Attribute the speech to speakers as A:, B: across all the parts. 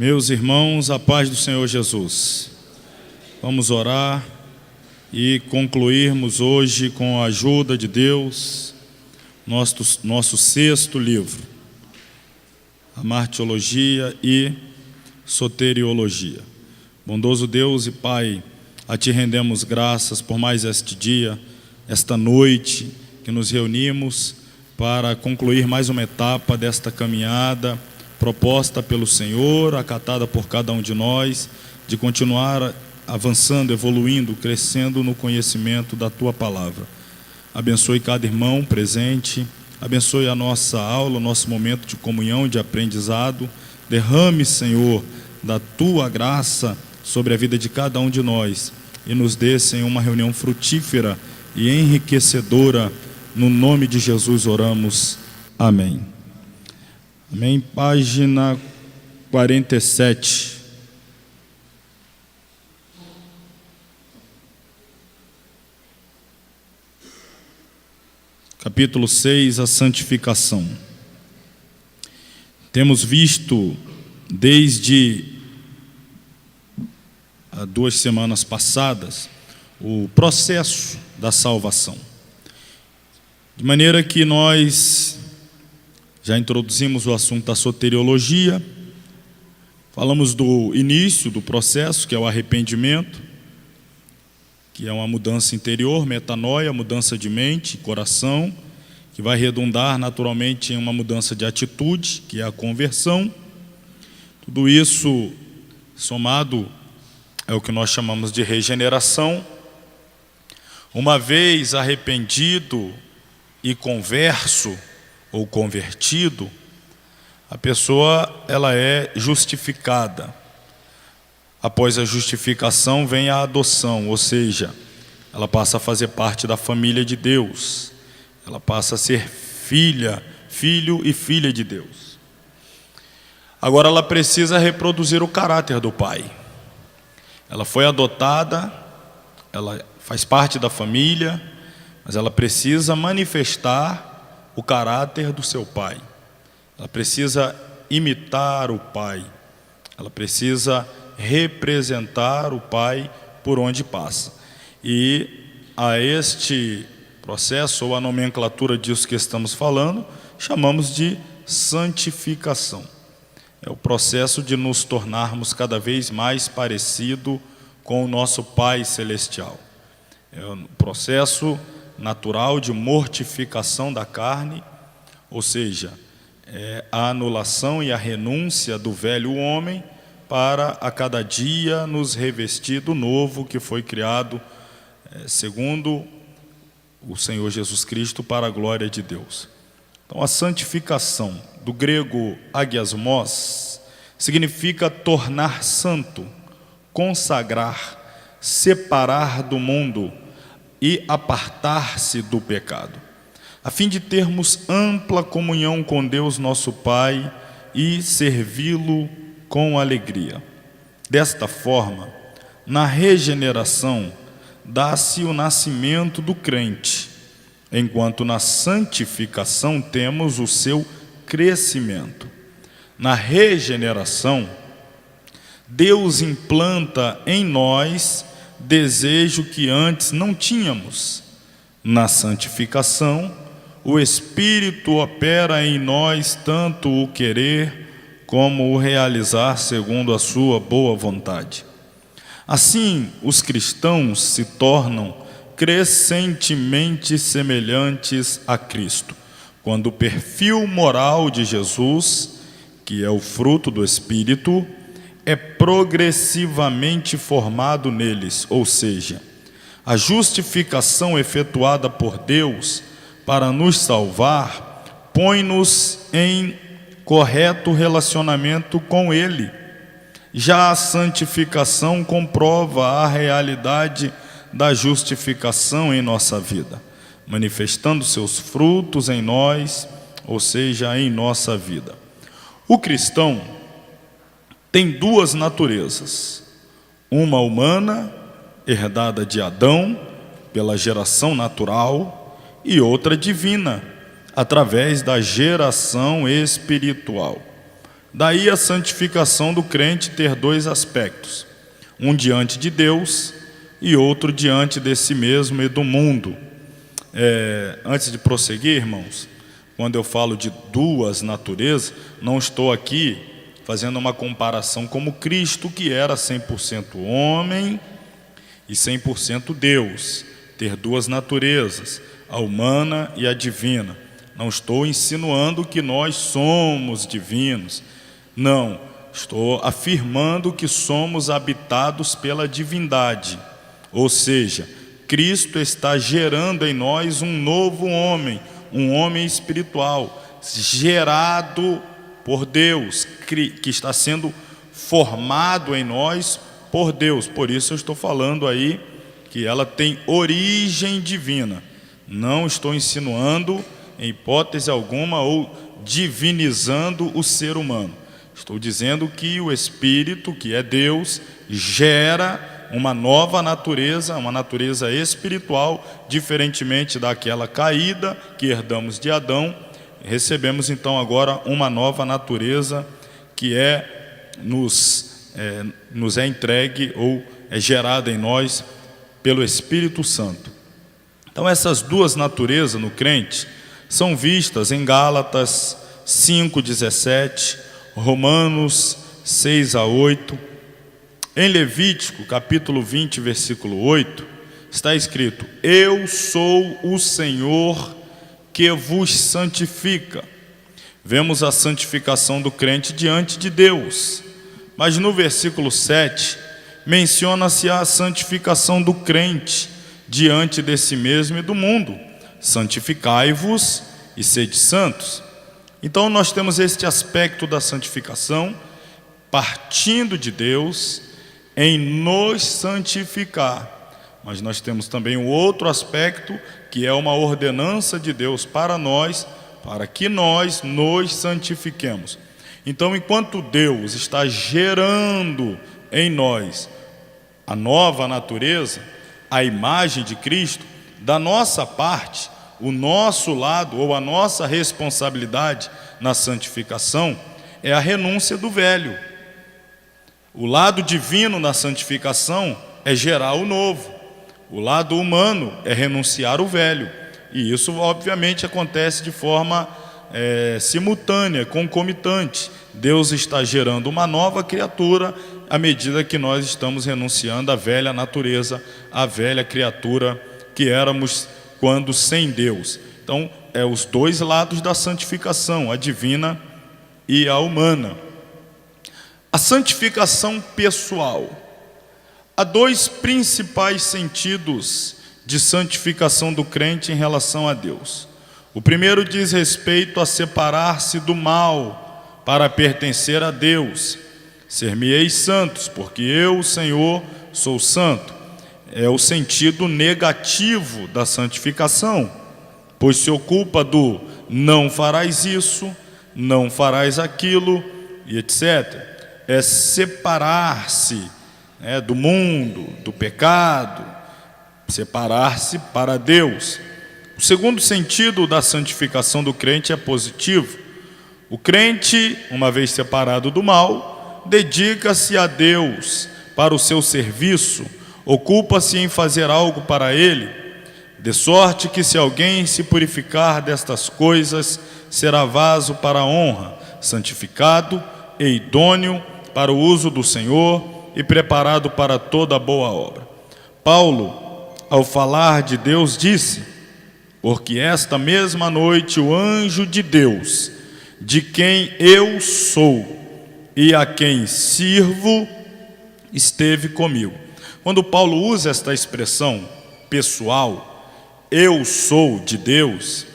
A: Meus irmãos, a paz do Senhor Jesus. Vamos orar e concluirmos hoje, com a ajuda de Deus, nosso sexto livro, a Martirologia e Soteriologia. Bondoso Deus e Pai, a Ti rendemos graças por mais este dia, esta noite que nos reunimos para concluir mais uma etapa desta caminhada proposta pelo Senhor, acatada por cada um de nós, de continuar avançando, evoluindo, crescendo no conhecimento da Tua Palavra. Abençoe cada irmão presente, abençoe a nossa aula, o nosso momento de comunhão, de aprendizado. Derrame, Senhor, da Tua graça sobre a vida de cada um de nós e nos dê, Senhor, uma reunião frutífera e enriquecedora. No nome de Jesus oramos. Amém. Amém. Página 47. Capítulo 6, a santificação. Temos visto desde 2 semanas passadas o processo da salvação. De maneira que nós já introduzimos o assunto da soteriologia, falamos do início do processo, que é o arrependimento, que é uma mudança interior, metanoia, mudança de mente, coração, que vai redundar naturalmente em uma mudança de atitude, que é a conversão. Tudo isso somado é o que nós chamamos de regeneração. Uma vez arrependido e converso ou convertido, a pessoa ela é justificada. Após a justificação vem a adoção, ou seja, ela passa a fazer parte da família de Deus. Ela passa a ser filho e filha de Deus. Agora ela precisa reproduzir o caráter do pai. Ela foi adotada, ela faz parte da família, mas ela precisa manifestar o caráter do seu pai. Ela precisa imitar o pai. Ela precisa representar o pai por onde passa. E a este processo, ou a nomenclatura disso que estamos falando, chamamos de santificação. É o processo de nos tornarmos cada vez mais parecido com o nosso Pai Celestial. É o processo natural de mortificação da carne, ou seja, a anulação e a renúncia do velho homem para a cada dia nos revestir do novo que foi criado segundo o Senhor Jesus Cristo para a glória de Deus. Então a santificação, do grego agiasmos, significa tornar santo, consagrar, separar do mundo e apartar-se do pecado, a fim de termos ampla comunhão com Deus nosso Pai e servi-lo com alegria. Desta forma, na regeneração, dá-se o nascimento do crente, enquanto na santificação temos o seu crescimento. Na regeneração, Deus implanta em nós desejo que antes não tínhamos. Na santificação, o Espírito opera em nós tanto o querer como o realizar segundo a sua boa vontade. Assim, os cristãos se tornam crescentemente semelhantes a Cristo, quando o perfil moral de Jesus, que é o fruto do Espírito, é progressivamente formado neles, ou seja, a justificação efetuada por Deus para nos salvar põe-nos em correto relacionamento com Ele. Já a santificação comprova a realidade da justificação em nossa vida, manifestando seus frutos em nós, ou seja, em nossa vida. O cristão tem duas naturezas, uma humana, herdada de Adão, pela geração natural, e outra divina, através da geração espiritual. Daí a santificação do crente ter dois aspectos: um diante de Deus e outro diante de si mesmo e do mundo. Antes de prosseguir, irmãos, quando eu falo de duas naturezas, não estou aqui fazendo uma comparação como Cristo, que era 100% homem e 100% Deus, ter duas naturezas, a humana e a divina. Não estou insinuando que nós somos divinos, não, estou afirmando que somos habitados pela divindade, ou seja, Cristo está gerando em nós um novo homem, um homem espiritual, gerado por Deus, que está sendo formado em nós por Deus. Por isso eu estou falando aí que ela tem origem divina. Não estou insinuando em hipótese alguma ou divinizando o ser humano. Estou dizendo que o Espírito, que é Deus, gera uma nova natureza, uma natureza espiritual, diferentemente daquela caída que herdamos de Adão. Recebemos então agora uma nova natureza que nos é entregue ou é gerada em nós pelo Espírito Santo. Então essas duas naturezas no crente são vistas em Gálatas 5:17, Romanos 6:8, em Levítico capítulo 20, versículo 8, está escrito: eu sou o Senhor que vos santifica. Vemos a santificação do crente diante de Deus, mas no versículo 7 menciona-se a santificação do crente diante de si mesmo e do mundo: santificai-vos e sede santos. Então nós temos este aspecto da santificação partindo de Deus em nos santificar, mas nós temos também um outro aspecto que é uma ordenança de Deus para nós, para que nós nos santifiquemos. Então, enquanto Deus está gerando em nós a nova natureza, a imagem de Cristo, da nossa parte, o nosso lado ou a nossa responsabilidade na santificação é a renúncia do velho. O lado divino na santificação é gerar o novo. O lado humano é renunciar o velho. E isso obviamente acontece de forma simultânea, concomitante. Deus está gerando uma nova criatura à medida que nós estamos renunciando à velha natureza, à velha criatura que éramos quando sem Deus. Então, os dois lados da santificação, a divina e a humana. A santificação pessoal. Há dois principais sentidos de santificação do crente em relação a Deus. O primeiro diz respeito a separar-se do mal para pertencer a Deus. Ser-me-eis santos, porque eu, o Senhor, sou santo. É o sentido negativo da santificação, pois se ocupa do não farás isso, não farás aquilo, e etc. É separar-se do mundo, do pecado, separar-se para Deus. O segundo sentido da santificação do crente é positivo. O crente, uma vez separado do mal, dedica-se a Deus para o seu serviço, ocupa-se em fazer algo para Ele, de sorte que se alguém se purificar destas coisas, será vaso para a honra, santificado e idôneo para o uso do Senhor e preparado para toda boa obra. Paulo, ao falar de Deus, disse: porque esta mesma noite o anjo de Deus, de quem eu sou e a quem sirvo, esteve comigo. Quando Paulo usa esta expressão pessoal, eu sou de Deus,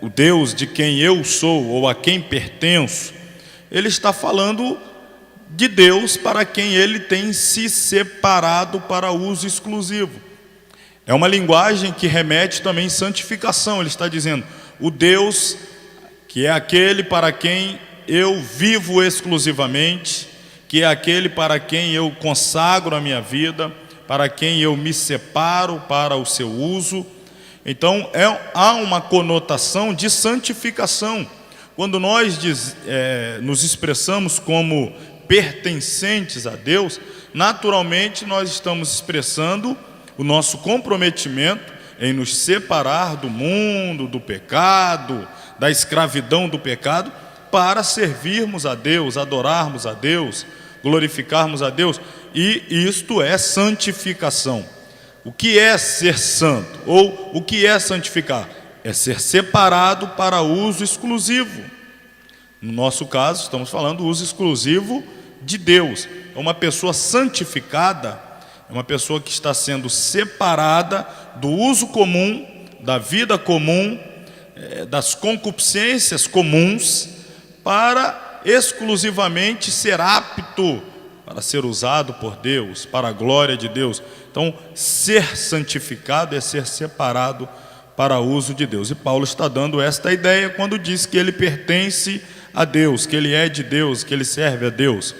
A: o Deus de quem eu sou ou a quem pertenço, ele está falando de Deus para quem ele tem se separado para uso exclusivo. É uma linguagem que remete também à santificação. Ele está dizendo, o Deus que é aquele para quem eu vivo exclusivamente, que é aquele para quem eu consagro a minha vida, para quem eu me separo para o seu uso. Então há uma conotação de santificação. quando nós nos expressamos como pertencentes a Deus, naturalmente nós estamos expressando o nosso comprometimento em nos separar do mundo, do pecado, da escravidão do pecado, para servirmos a Deus, adorarmos a Deus, glorificarmos a Deus. E isto é santificação. O que é ser santo? Ou o que é santificar? É ser separado para uso exclusivo. No nosso caso, estamos falando do uso exclusivo de Deus. Uma pessoa santificada é uma pessoa que está sendo separada do uso comum, da vida comum, das concupiscências comuns, para exclusivamente ser apto para ser usado por Deus, para a glória de Deus. Então, ser santificado é ser separado para o uso de Deus. E Paulo está dando esta ideia quando diz que ele pertence a Deus, que ele é de Deus, que ele serve a Deus.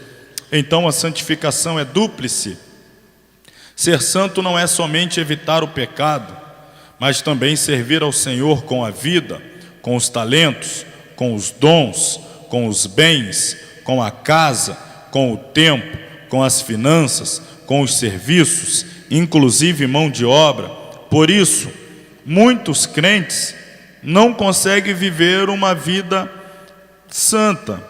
A: Então, a santificação é dúplice. Ser santo não é somente evitar o pecado, mas também servir ao Senhor com a vida, com os talentos, com os dons, com os bens, com a casa, com o tempo, com as finanças, com os serviços, inclusive mão de obra. Por isso, muitos crentes não conseguem viver uma vida santa,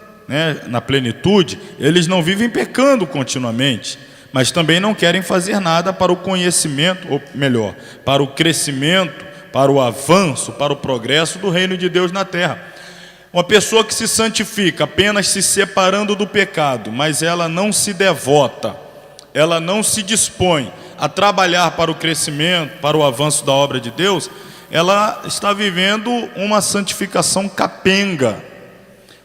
A: na plenitude. Eles não vivem pecando continuamente, mas também não querem fazer nada para o conhecimento, ou melhor, para o crescimento, para o avanço, para o progresso do reino de Deus na terra. Uma pessoa que se santifica apenas se separando do pecado, mas ela não se devota, ela não se dispõe a trabalhar para o crescimento, para o avanço da obra de Deus, ela está vivendo uma santificação capenga,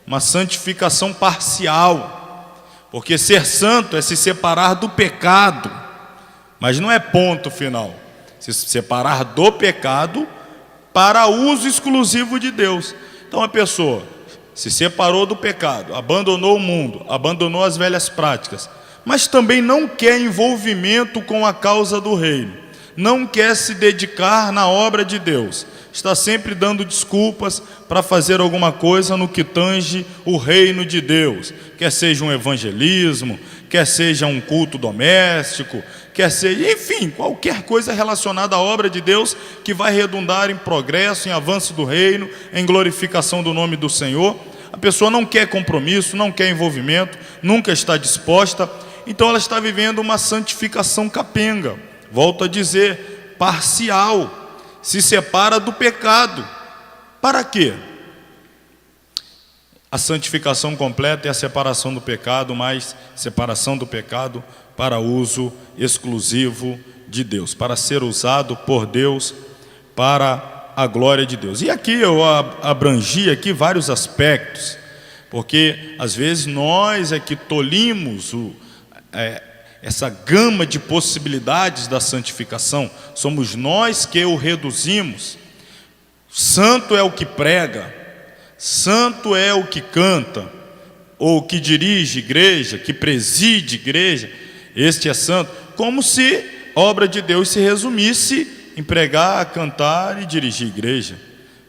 A: uma santificação parcial, porque ser santo é se separar do pecado, mas não é ponto final. Se separar do pecado para uso exclusivo de Deus. Então a pessoa se separou do pecado, abandonou o mundo, abandonou as velhas práticas, mas também não quer envolvimento com a causa do reino, não quer se dedicar na obra de Deus, está sempre dando desculpas para fazer alguma coisa no que tange o reino de Deus, quer seja um evangelismo, quer seja um culto doméstico, quer seja, enfim, qualquer coisa relacionada à obra de Deus que vai redundar em progresso, em avanço do reino, em glorificação do nome do Senhor. A pessoa não quer compromisso, não quer envolvimento, nunca está disposta, então ela está vivendo uma santificação capenga, volto a dizer, parcial, se separa do pecado. Para quê? A santificação completa é a separação do pecado, mas separação do pecado para uso exclusivo de Deus, para ser usado por Deus para a glória de Deus. E aqui eu abrangi aqui vários aspectos, porque às vezes nós é que tolimos essa gama de possibilidades da santificação, somos nós que o reduzimos. Santo é o que prega, santo é o que canta, ou que dirige igreja, que preside igreja, este é santo, como se a obra de Deus se resumisse em pregar, cantar e dirigir igreja.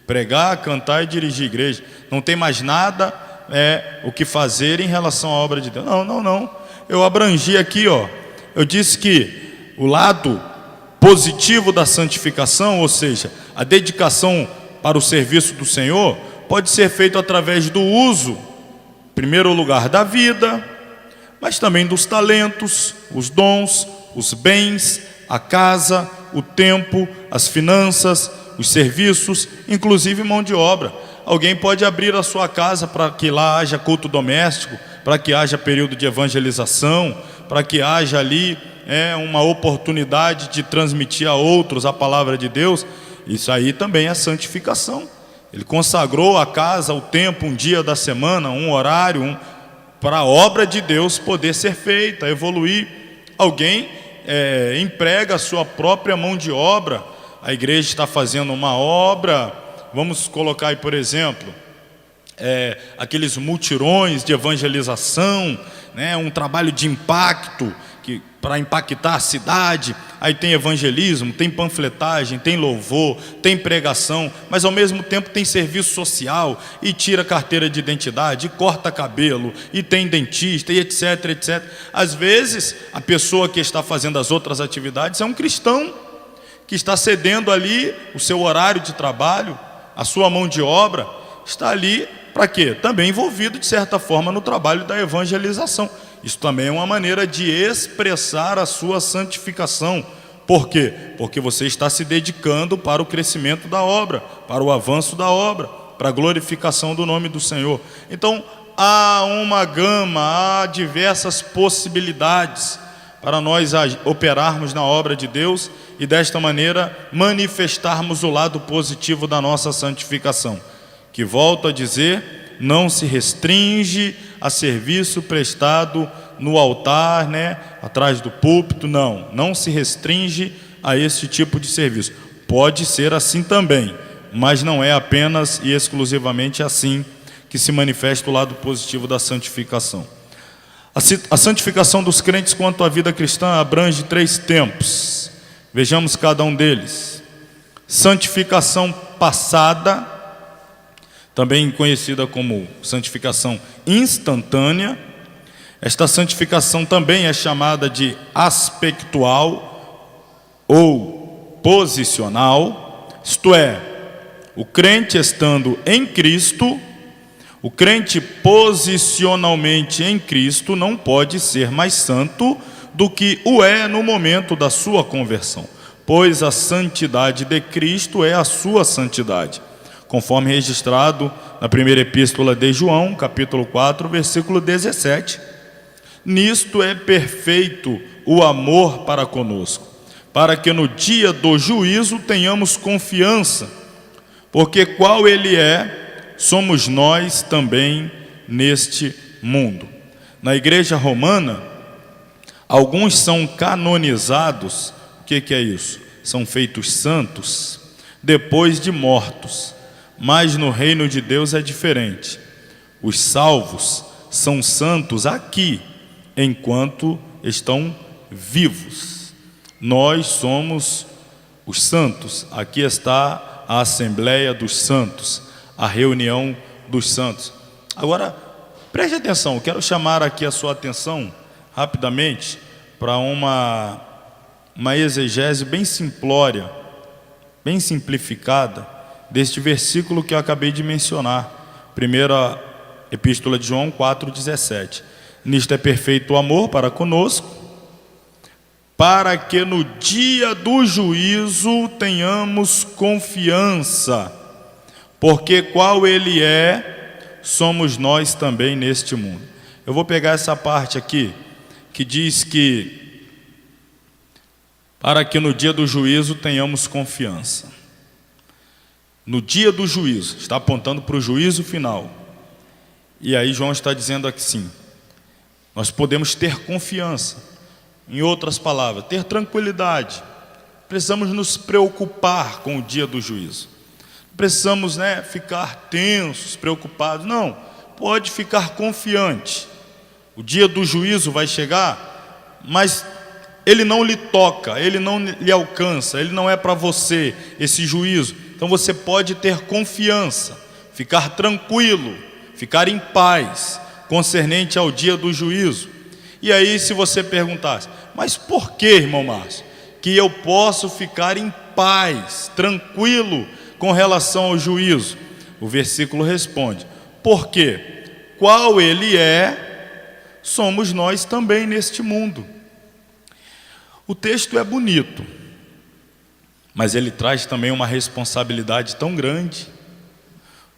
A: Pregar, cantar e dirigir igreja. Não tem mais nada o que fazer em relação à obra de Deus. Não. Eu abrangi aqui, eu disse que o lado positivo da santificação, ou seja, a dedicação para o serviço do Senhor, pode ser feito através do uso, em primeiro lugar, da vida, mas também dos talentos, os dons, os bens, a casa, o tempo, as finanças, os serviços, inclusive mão de obra. Alguém pode abrir a sua casa para que lá haja culto doméstico, para que haja período de evangelização, para que haja ali uma oportunidade de transmitir a outros a palavra de Deus. Isso aí também é santificação. Ele consagrou a casa, o tempo, um dia da semana, um horário, para a obra de Deus poder ser feita, evoluir. Alguém emprega a sua própria mão de obra. A igreja está fazendo uma obra, vamos colocar aí, por exemplo, aqueles mutirões de evangelização, um trabalho de impacto, para impactar a cidade, aí tem evangelismo, tem panfletagem, tem louvor, tem pregação, mas ao mesmo tempo tem serviço social, e tira carteira de identidade, e corta cabelo, e tem dentista, e etc, etc. Às vezes, a pessoa que está fazendo as outras atividades é um cristão, que está cedendo ali o seu horário de trabalho, a sua mão de obra, está ali para quê? Também envolvido de certa forma no trabalho da evangelização. Isso também é uma maneira de expressar a sua santificação. Por quê? Porque você está se dedicando para o crescimento da obra, para o avanço da obra, para a glorificação do nome do Senhor. Então, há uma gama, há diversas possibilidades para nós operarmos na obra de Deus e desta maneira manifestarmos o lado positivo da nossa santificação, que, volto a dizer, não se restringe a serviço prestado no altar, atrás do púlpito, não se restringe a esse tipo de serviço. Pode ser assim também, mas não é apenas e exclusivamente assim que se manifesta o lado positivo da santificação. A santificação dos crentes quanto à vida cristã abrange 3 tempos. Vejamos cada um deles. Santificação passada, também conhecida como santificação instantânea. Esta santificação também é chamada de aspectual ou posicional, isto é, o crente estando em Cristo, o crente posicionalmente em Cristo não pode ser mais santo do que o é no momento da sua conversão, pois a santidade de Cristo é a sua santidade, conforme registrado na primeira epístola de João, capítulo 4, versículo 17. Nisto é perfeito o amor para conosco, para que no dia do juízo tenhamos confiança, porque qual ele é, somos nós também neste mundo. Na igreja romana, alguns são canonizados. O que é isso? São feitos santos depois de mortos. Mas no reino de Deus é diferente. Os salvos são santos aqui, enquanto estão vivos. Nós somos os santos. Aqui está a Assembleia dos Santos, a reunião dos santos. Agora, preste atenção, quero chamar aqui a sua atenção, rapidamente, para uma exegese bem simplória, bem simplificada, deste versículo que eu acabei de mencionar, primeira epístola de João 4,17. Nisto é perfeito o amor para conosco, para que no dia do juízo tenhamos confiança, porque qual ele é, somos nós também neste mundo. Eu vou pegar essa parte aqui, que diz que para que no dia do juízo tenhamos confiança. No dia do juízo, está apontando para o juízo final. E aí João está dizendo aqui sim, nós podemos ter confiança. Em outras palavras, ter tranquilidade. Precisamos nos preocupar com o dia do juízo. Precisamos ficar tensos, preocupados. Não, pode ficar confiante. O dia do juízo vai chegar, mas ele não lhe toca, ele não lhe alcança, ele não é para você esse juízo. Então você pode ter confiança, ficar tranquilo, ficar em paz, concernente ao dia do juízo. E aí, se você perguntasse, mas por que, irmão Márcio, que eu posso ficar em paz, tranquilo com relação ao juízo? O versículo responde, porque qual ele é, somos nós também neste mundo. O texto é bonito, mas ele traz também uma responsabilidade tão grande,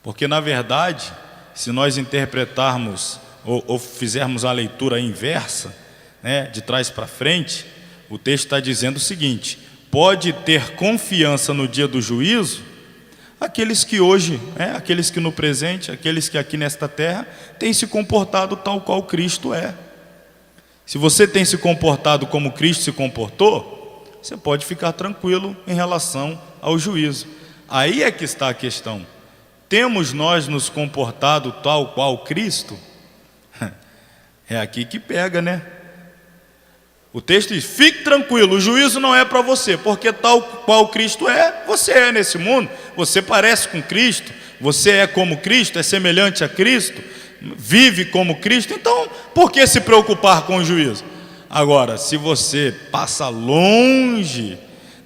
A: porque na verdade, se nós interpretarmos ou fizermos a leitura inversa, de trás para frente, o texto está dizendo o seguinte: pode ter confiança no dia do juízo aqueles que hoje, aqueles que no presente, aqueles que aqui nesta terra têm se comportado tal qual Cristo é. Se você tem se comportado como Cristo se comportou, você pode ficar tranquilo em relação ao juízo. Aí é que está a questão. Temos nós nos comportado tal qual Cristo? É aqui que pega, O texto diz: fique tranquilo, o juízo não é para você, porque tal qual Cristo é, você é nesse mundo, você parece com Cristo, você é como Cristo, é semelhante a Cristo, vive como Cristo, então por que se preocupar com o juízo? Agora, se você passa longe,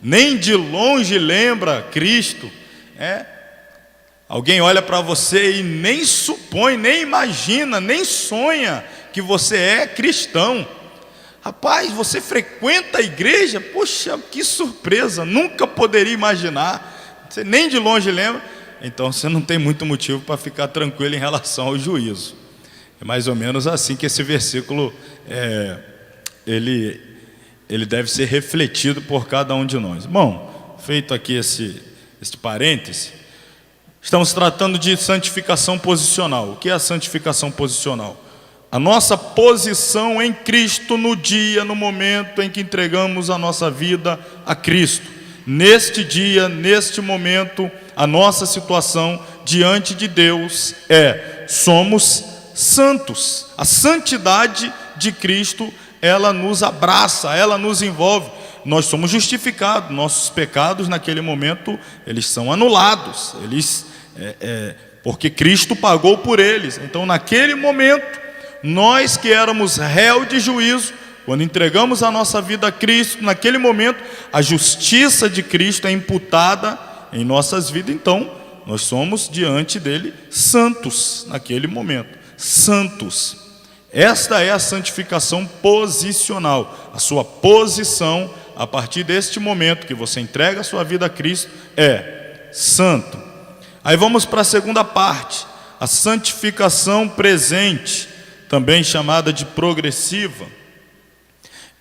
A: nem de longe lembra Cristo, alguém olha para você e nem supõe, nem imagina, nem sonha que você é cristão. Rapaz, você frequenta a igreja? Poxa, que surpresa, nunca poderia imaginar. Você nem de longe lembra. Então você não tem muito motivo para ficar tranquilo em relação ao juízo. É mais ou menos assim que esse versículo ele deve ser refletido por cada um de nós. Bom, feito aqui este parêntese, estamos tratando de santificação posicional. O que é a santificação posicional? A nossa posição em Cristo no dia, no momento em que entregamos a nossa vida a Cristo. Neste dia, neste momento, a nossa situação diante de Deus somos santos. A santidade de Cristo, ela nos abraça, ela nos envolve. Nós somos justificados, nossos pecados naquele momento, eles são anulados, porque Cristo pagou por eles. Então naquele momento, nós que éramos réu de juízo, quando entregamos a nossa vida a Cristo, naquele momento, a justiça de Cristo é imputada em nossas vidas. Então, nós somos diante dele santos naquele momento. Santos. Esta é a santificação posicional. A sua posição, a partir deste momento que você entrega a sua vida a Cristo, é santo. Aí vamos para a segunda parte, a santificação presente, também chamada de progressiva.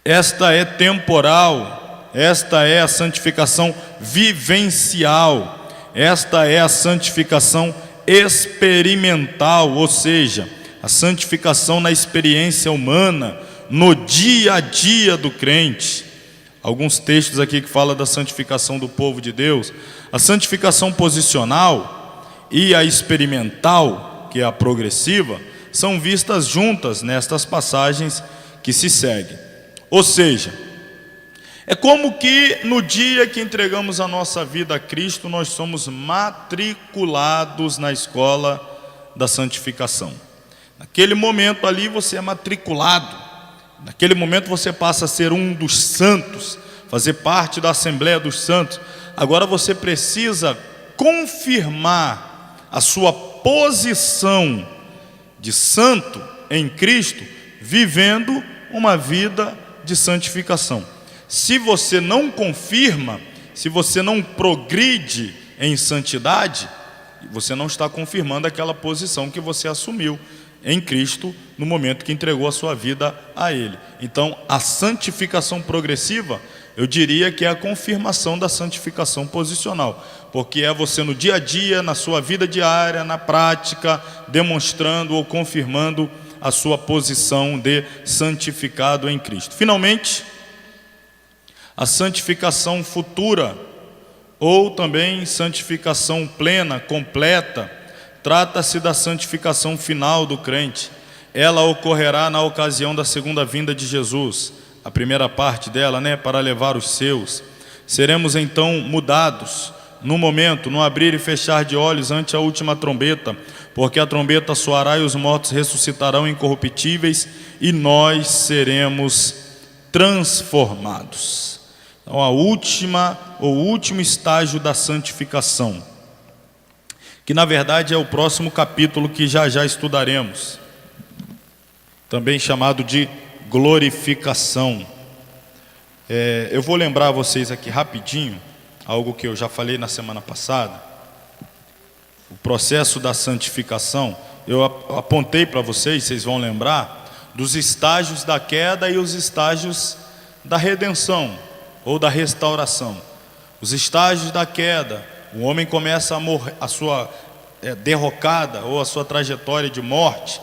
A: Esta é temporal, esta é a santificação vivencial, esta é a santificação experimental, ou seja, a santificação na experiência humana, no dia a dia do crente. Alguns textos aqui que falam da santificação do povo de Deus. A santificação posicional e a experimental, que é a progressiva, são vistas juntas nestas passagens que se seguem. Ou seja, é como que no dia que entregamos a nossa vida a Cristo, nós somos matriculados na escola da santificação. Naquele momento ali você é matriculado, naquele momento você passa a ser um dos santos, fazer parte da Assembleia dos Santos. Agora você precisa confirmar a sua posição de santo em Cristo, vivendo uma vida de santificação. Se você não confirma, se você não progride em santidade, você não está confirmando aquela posição que você assumiu em Cristo no momento que entregou a sua vida a Ele. Então, a santificação progressiva, eu diria que é a confirmação da santificação posicional, porque é você no dia a dia, na sua vida diária, na prática, demonstrando ou confirmando a sua posição de santificado em Cristo. Finalmente, a santificação futura, ou também santificação plena, completa, trata-se da santificação final do crente. Ela ocorrerá na ocasião da segunda vinda de Jesus. A primeira parte dela, para levar os seus. Seremos então mudados no momento, no abrir e fechar de olhos ante a última trombeta, porque a trombeta soará e os mortos ressuscitarão incorruptíveis e nós seremos transformados. Então, o último estágio da santificação, que na verdade é o próximo capítulo que já estudaremos, também chamado de glorificação. Eu vou lembrar vocês aqui rapidinho algo que eu já falei na semana passada. O processo da santificação, eu apontei para vocês, vocês vão lembrar dos estágios da queda e os estágios da redenção ou da restauração. Os estágios da queda, o homem começa a morrer, a sua derrocada ou a sua trajetória de morte,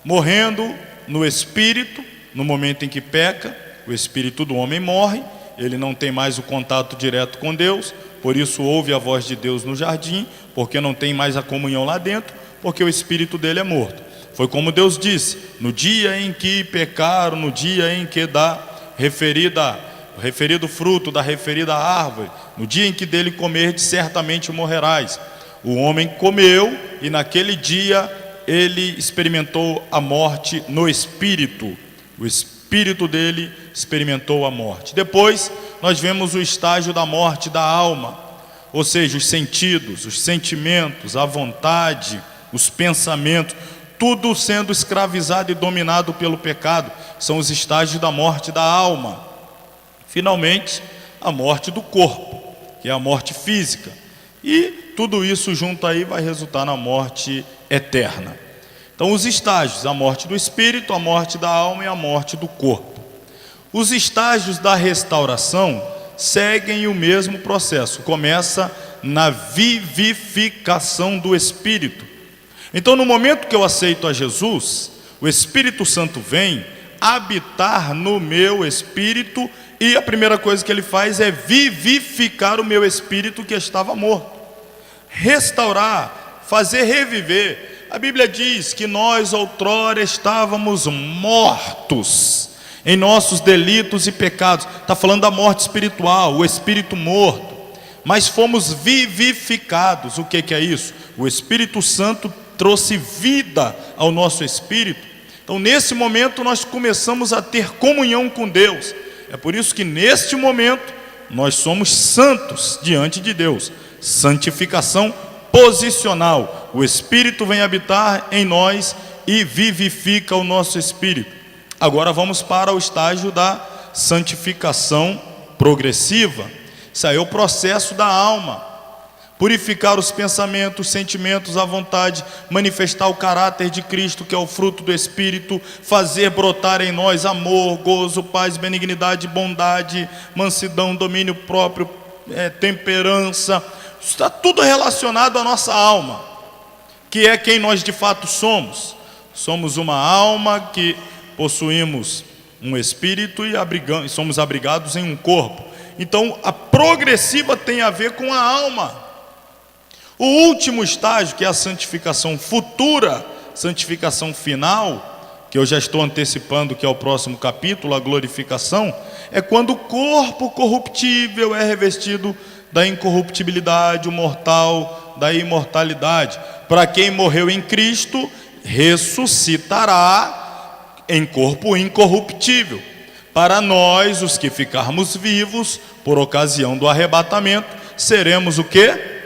A: morrendo no espírito. No momento em que peca, o espírito do homem morre, ele não tem mais o contato direto com Deus, por isso ouve a voz de Deus no jardim, porque não tem mais a comunhão lá dentro, porque o espírito dele é morto. Foi como Deus disse: no dia em que pecaram, no dia em que da o referido fruto da referida árvore, no dia em que dele comerdes, certamente morrerás. O homem comeu e naquele dia ele experimentou a morte no espírito. O espírito dele experimentou a morte. Depois nós vemos o estágio da morte da alma, ou seja, os sentidos, os sentimentos, a vontade, os pensamentos, tudo sendo escravizado e dominado pelo pecado. São os estágios da morte da alma. Finalmente, a morte do corpo, que é a morte física. E tudo isso junto aí vai resultar na morte eterna. Então, os estágios: a morte do espírito, a morte da alma e a morte do corpo. Os estágios da restauração seguem o mesmo processo. Começa na vivificação do espírito. Então, no momento que eu aceito a Jesus, o Espírito Santo vem habitar no meu espírito e a primeira coisa que ele faz é vivificar o meu espírito que estava morto. Restaurar, fazer reviver. A Bíblia diz que nós outrora estávamos mortos em nossos delitos e pecados. Está falando da morte espiritual, o espírito morto. Mas fomos vivificados. O que é isso? O Espírito Santo trouxe vida ao nosso espírito. Então, nesse momento, nós começamos a ter comunhão com Deus. É por isso que, neste momento, nós somos santos diante de Deus. Santificação posicional. O Espírito vem habitar em nós e vivifica o nosso espírito. Agora vamos para o estágio da santificação progressiva. Isso aí é o processo da alma. Purificar os pensamentos, sentimentos, a vontade, manifestar o caráter de Cristo, que é o fruto do Espírito, fazer brotar em nós amor, gozo, paz, benignidade, bondade, mansidão, domínio próprio, temperança. Está tudo relacionado à nossa alma, que é quem nós de fato somos. Somos uma alma que possuímos um espírito e somos abrigados em um corpo. Então, a progressiva tem a ver com a alma. O último estágio, que é a santificação futura, santificação final, que eu já estou antecipando, que é o próximo capítulo, a glorificação, é quando o corpo corruptível é revestido da incorruptibilidade, o mortal da imortalidade. Para quem morreu em Cristo, ressuscitará em corpo incorruptível. Para nós, os que ficarmos vivos, por ocasião do arrebatamento, seremos o quê?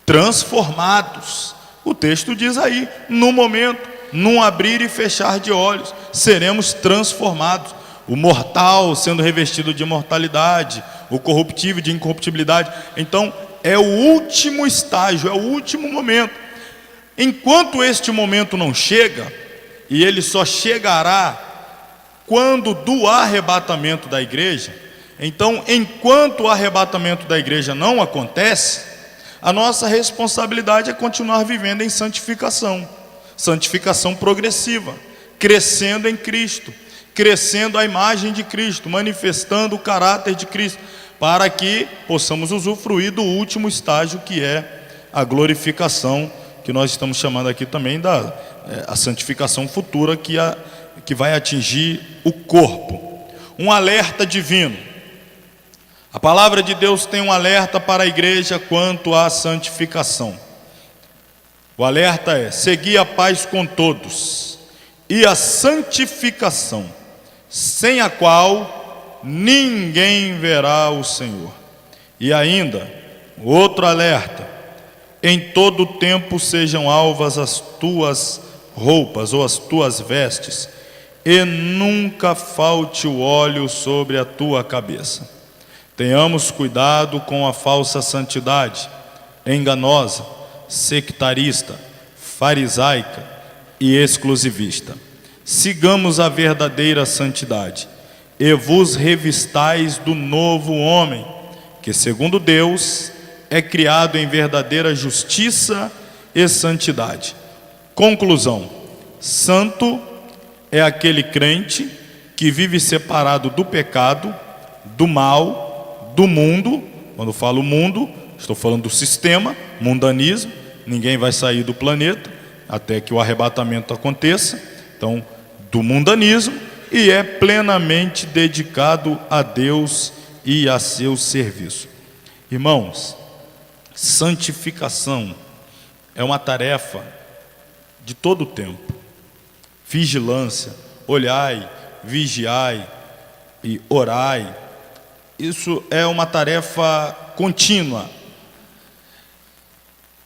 A: Transformados. O texto diz aí, no momento, num abrir e fechar de olhos, seremos transformados. O mortal sendo revestido de imortalidade, o corruptível de incorruptibilidade. Então, é o último estágio, é o último momento. Enquanto este momento não chega, e ele só chegará quando do arrebatamento da igreja, então, enquanto o arrebatamento da igreja não acontece, a nossa responsabilidade é continuar vivendo em santificação, santificação progressiva, crescendo em Cristo, crescendo a imagem de Cristo, manifestando o caráter de Cristo, para que possamos usufruir do último estágio, que é a glorificação, que nós estamos chamando aqui também a santificação futura, que vai atingir o corpo. Um alerta divino. A palavra de Deus tem um alerta para a igreja quanto à santificação. O alerta é: segui a paz com todos e a santificação, sem a qual ninguém verá o Senhor. E ainda, outro alerta: em todo tempo sejam alvas as tuas roupas ou as tuas vestes, e nunca falte o óleo sobre a tua cabeça. Tenhamos cuidado com a falsa santidade, enganosa, sectarista, farisaica e exclusivista. Sigamos a verdadeira santidade e vos revistais do novo homem, que segundo Deus é criado em verdadeira justiça e santidade. Conclusão: santo é aquele crente que vive separado do pecado, do mal, do mundo. Quando falo mundo, estou falando do sistema, mundanismo. Ninguém vai sair do planeta até que o arrebatamento aconteça. Então, do mundanismo, e é plenamente dedicado a Deus e a seu serviço. Irmãos, santificação é uma tarefa de todo o tempo. Vigilância, olhai, vigiai e orai. Isso é uma tarefa contínua.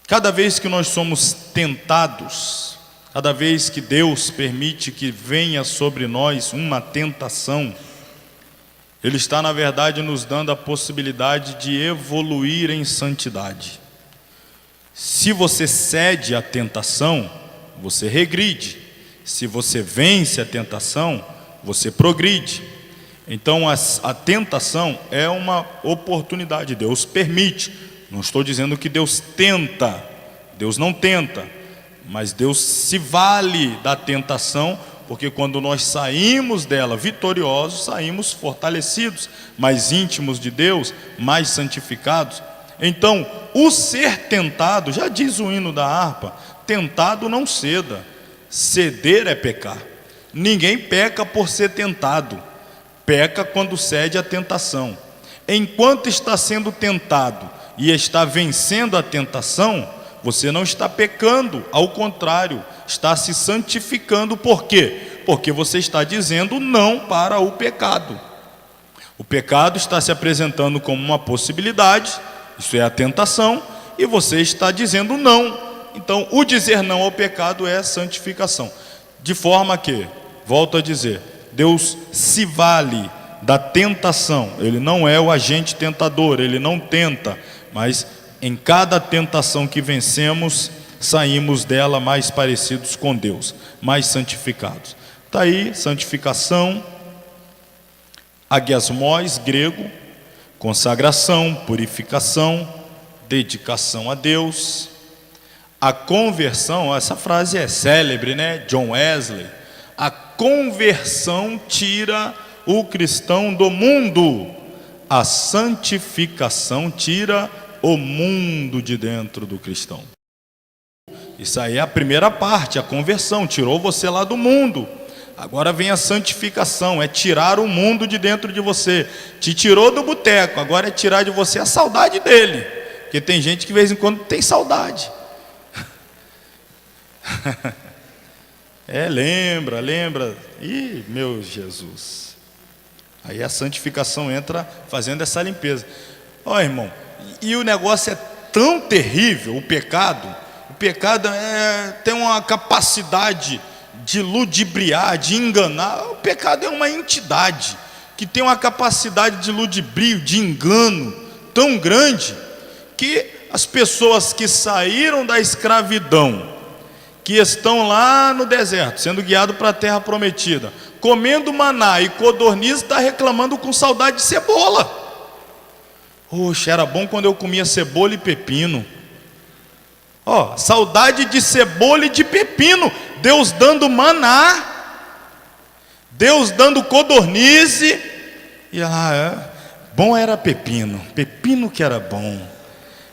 A: Cada vez que nós somos tentados, cada vez que Deus permite que venha sobre nós uma tentação, Ele está, na verdade, nos dando a possibilidade de evoluir em santidade. Se você cede à tentação, você regride. Se você vence a tentação, você progride. Então a tentação é uma oportunidade, Deus permite. Não estou dizendo que Deus tenta, Deus não tenta, mas Deus se vale da tentação, porque quando nós saímos dela vitoriosos, saímos fortalecidos, mais íntimos de Deus, mais santificados. Então, o ser tentado, já diz o hino da harpa, tentado não ceda, ceder é pecar. Ninguém peca por ser tentado, peca quando cede à tentação. Enquanto está sendo tentado e está vencendo a tentação, você não está pecando, ao contrário, está se santificando. Por quê? Porque você está dizendo não para o pecado. O pecado está se apresentando como uma possibilidade, isso é a tentação, e você está dizendo não. Então, o dizer não ao pecado é santificação. De forma que, volto a dizer, Deus se vale da tentação. Ele não é o agente tentador, Ele não tenta, mas em cada tentação que vencemos, saímos dela mais parecidos com Deus, mais santificados. Está aí, santificação, agiasmos, grego, consagração, purificação, dedicação a Deus. A conversão, essa frase é célebre, né? John Wesley. A conversão tira o cristão do mundo, a santificação tira o mundo de dentro do cristão. Isso aí é a primeira parte, a conversão, tirou você lá do mundo. Agora vem a santificação, é tirar o mundo de dentro de você. Te tirou do boteco, agora é tirar de você a saudade dele. Porque tem gente que de vez em quando tem saudade. Lembra. Ih, meu Jesus. Aí a santificação entra fazendo essa limpeza. Ó, irmão, e o negócio é tão terrível, o pecado tem uma capacidade de ludibriar, de enganar. O pecado é uma entidade que tem uma capacidade de ludibrio, de engano tão grande, que as pessoas que saíram da escravidão, que estão lá no deserto, sendo guiados para a terra prometida, comendo maná e codorniz, está reclamando com saudade de cebola. Oxe, era bom quando eu comia cebola e pepino. Saudade de cebola e de pepino. Deus dando maná, Deus dando codornize, e bom era pepino que era bom.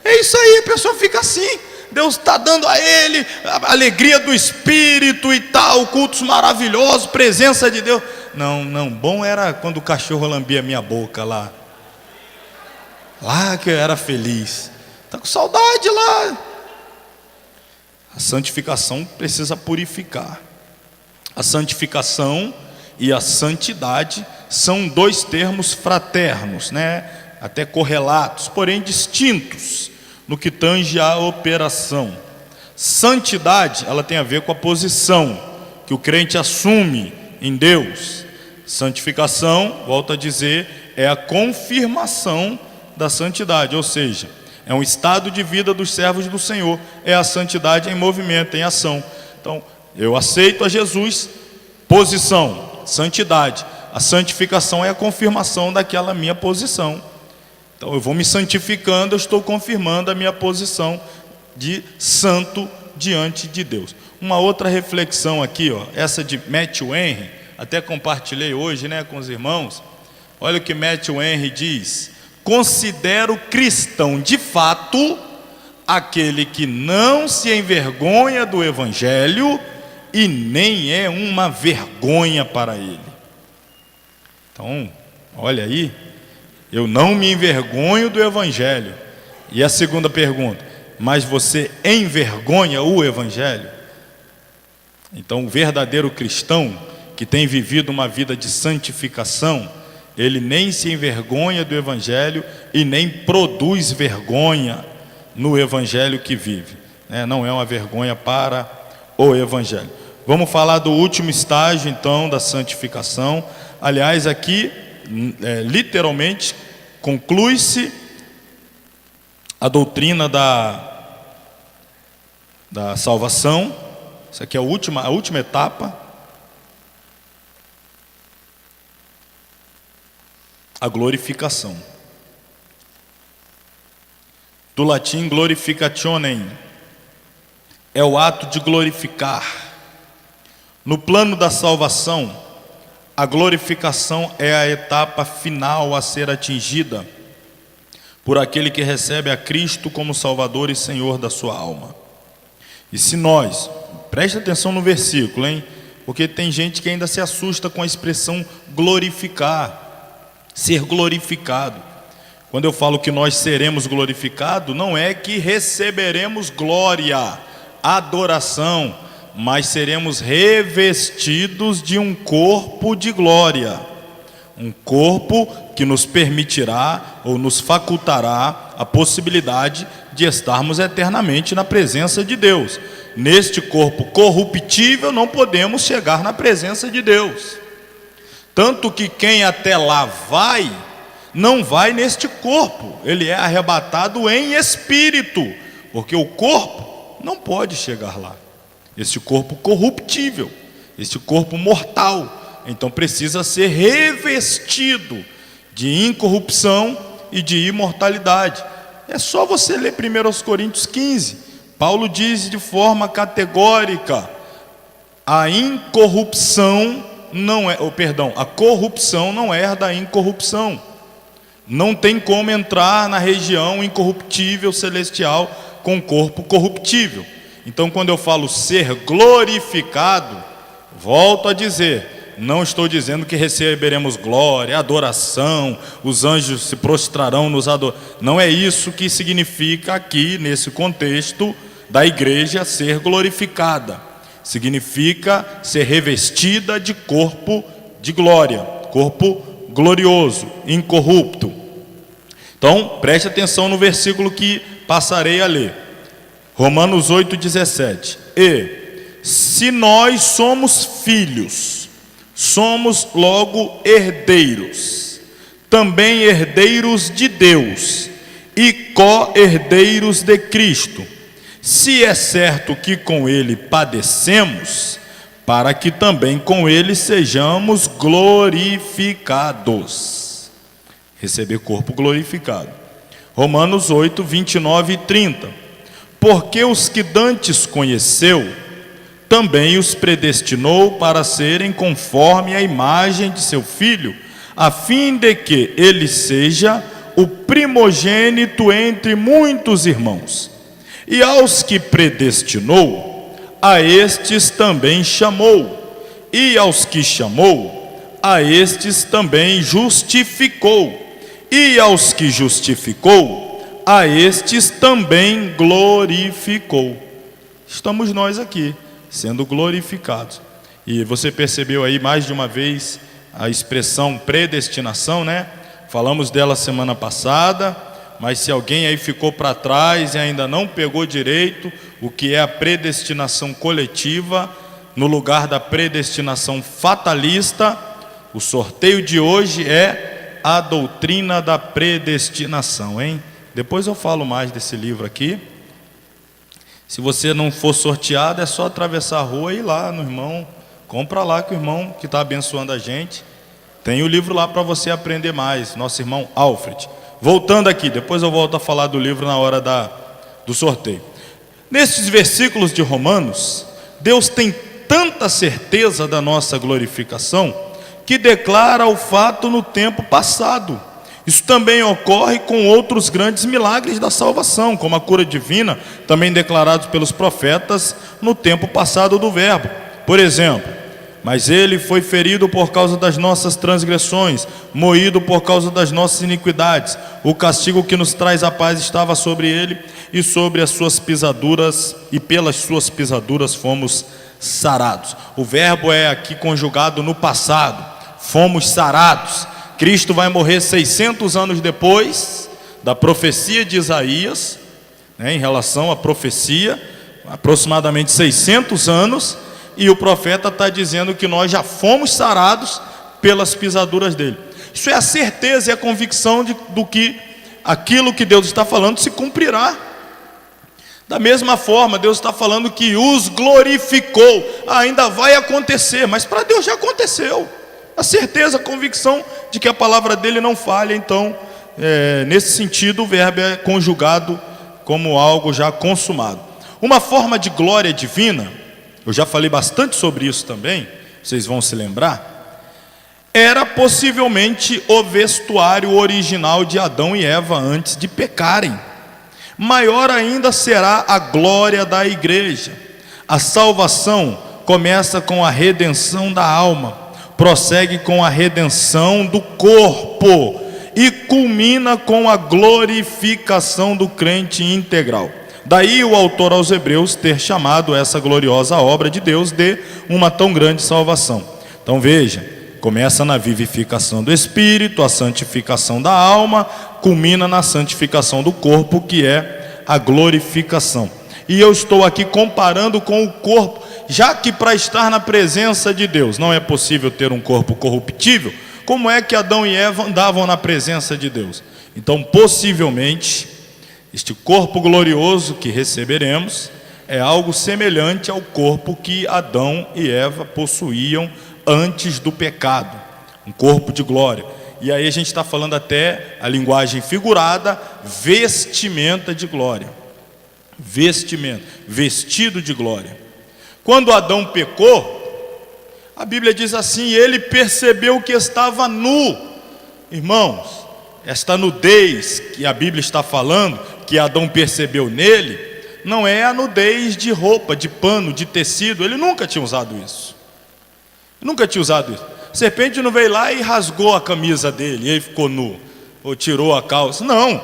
A: É isso aí, a pessoa fica assim. Deus está dando a ele a alegria do Espírito e tal, cultos maravilhosos, presença de Deus. Não, bom era quando o cachorro lambia minha boca lá que eu era feliz. Está com saudade lá. A santificação precisa purificar. A santificação e a santidade são dois termos fraternos, né? Até correlatos, porém distintos no que tange à operação. Santidade, ela tem a ver com a posição que o crente assume em Deus. Santificação, volto a dizer, é a confirmação da santidade, ou seja, é um estado de vida dos servos do Senhor, é a santidade em movimento, em ação. Então, eu aceito a Jesus, posição, santidade. A santificação é a confirmação daquela minha posição. Então, eu vou me santificando, eu estou confirmando a minha posição de santo diante de Deus. Uma outra reflexão aqui, essa de Matthew Henry, até compartilhei hoje, né, com os irmãos. Olha o que Matthew Henry diz: considero cristão de fato aquele que não se envergonha do Evangelho e nem é uma vergonha para ele. Então, olha aí, eu não me envergonho do Evangelho. E a segunda pergunta, mas você envergonha o Evangelho? Então, o verdadeiro cristão que tem vivido uma vida de santificação, ele nem se envergonha do Evangelho e nem produz vergonha no Evangelho que vive, né? Não é uma vergonha para o Evangelho. Vamos falar do último estágio, então, da santificação. Aliás, aqui, literalmente, conclui-se a doutrina da salvação. Isso aqui é a última etapa. A glorificação. Do latim glorificationem, é o ato de glorificar. No plano da salvação, a glorificação é a etapa final a ser atingida por aquele que recebe a Cristo como Salvador e Senhor da sua alma. E se nós, preste atenção no versículo, hein? Porque tem gente que ainda se assusta com a expressão glorificar, ser glorificado. Quando eu falo que nós seremos glorificados, não é que receberemos glória, adoração, mas seremos revestidos de um corpo de glória. Um corpo que nos permitirá ou nos facultará a possibilidade de estarmos eternamente na presença de Deus. Neste corpo corruptível não podemos chegar na presença de Deus. Tanto que quem até lá vai, não vai neste corpo, ele é arrebatado em espírito, porque o corpo não pode chegar lá. Este corpo corruptível, este corpo mortal, então precisa ser revestido de incorrupção e de imortalidade. É só você ler 1 Coríntios 15, Paulo diz de forma categórica: a incorrupção não é, a corrupção não herda a incorrupção. Não tem como entrar na região incorruptível celestial com corpo corruptível. Então, quando eu falo ser glorificado, volto a dizer, não estou dizendo que receberemos glória, adoração, os anjos se prostrarão nos adorar. Não é isso que significa aqui, nesse contexto da igreja, ser glorificada. Significa ser revestida de corpo de glória, corpo glorioso, incorrupto. Então, preste atenção no versículo que passarei a ler. Romanos 8,17. E se nós somos filhos, somos logo herdeiros, também herdeiros de Deus e co-herdeiros de Cristo, se é certo que com ele padecemos, para que também com ele sejamos glorificados. Receber corpo glorificado. Romanos 8, 29 e 30. Porque os que dantes conheceu, também os predestinou para serem conforme a imagem de seu Filho, a fim de que ele seja o primogênito entre muitos irmãos. E aos que predestinou, a estes também chamou. E aos que chamou, a estes também justificou. E aos que justificou, a estes também glorificou. Estamos nós aqui, sendo glorificados. E você percebeu aí mais de uma vez a expressão predestinação, né? Falamos dela semana passada, mas se alguém aí ficou para trás e ainda não pegou direito o que é a predestinação coletiva, no lugar da predestinação fatalista, o sorteio de hoje é a doutrina da predestinação, hein? Depois eu falo mais desse livro aqui. Se você não for sorteado, é só atravessar a rua e ir lá no irmão. Compra lá que o irmão que está abençoando a gente tem o livro lá para você aprender mais. Nosso irmão Alfred. Voltando aqui, depois eu volto a falar do livro na hora do sorteio. Nesses versículos de Romanos, Deus tem tanta certeza da nossa glorificação que declara o fato no tempo passado. Isso também ocorre com outros grandes milagres da salvação, como a cura divina, também declarados pelos profetas no tempo passado do Verbo. Por exemplo, Mas ele foi ferido por causa das nossas transgressões, moído por causa das nossas iniquidades. O castigo que nos traz a paz estava sobre ele, e sobre as suas pisaduras, e pelas suas pisaduras fomos sarados. O verbo é aqui conjugado no passado. Fomos sarados. Cristo vai morrer 600 anos depois da profecia de Isaías, em relação à profecia, aproximadamente 600 anos, e o profeta está dizendo que nós já fomos sarados pelas pisaduras dele. Isso é a certeza e a convicção do que aquilo que Deus está falando se cumprirá. Da mesma forma, Deus está falando que os glorificou. Ainda vai acontecer, mas para Deus já aconteceu. A certeza, a convicção de que a palavra dele não falha. Então, nesse sentido, o verbo é conjugado como algo já consumado. Uma forma de glória divina, eu já falei bastante sobre isso também, vocês vão se lembrar, era possivelmente o vestuário original de Adão e Eva antes de pecarem. Maior ainda será a glória da igreja. A salvação começa com a redenção da alma, prossegue com a redenção do corpo e culmina com a glorificação do crente integral. Daí o autor aos Hebreus ter chamado essa gloriosa obra de Deus de uma tão grande salvação. Então veja, começa na vivificação do espírito, a santificação da alma, culmina na santificação do corpo, que é a glorificação. E eu estou aqui comparando com o corpo, já que para estar na presença de Deus não é possível ter um corpo corruptível, como é que Adão e Eva andavam na presença de Deus? Então, possivelmente, este corpo glorioso que receberemos é algo semelhante ao corpo que Adão e Eva possuíam antes do pecado, um corpo de glória. E aí a gente está falando até a linguagem figurada, vestimenta de glória. Vestimenta, vestido de glória. Quando Adão pecou, a Bíblia diz assim: ele percebeu que estava nu. Irmãos, esta nudez que a Bíblia está falando, que Adão percebeu nele, não é a nudez de roupa, de pano, de tecido. Ele nunca tinha usado isso. Nunca tinha usado isso. A serpente não veio lá e rasgou a camisa dele e ele ficou nu, ou tirou a calça. Não,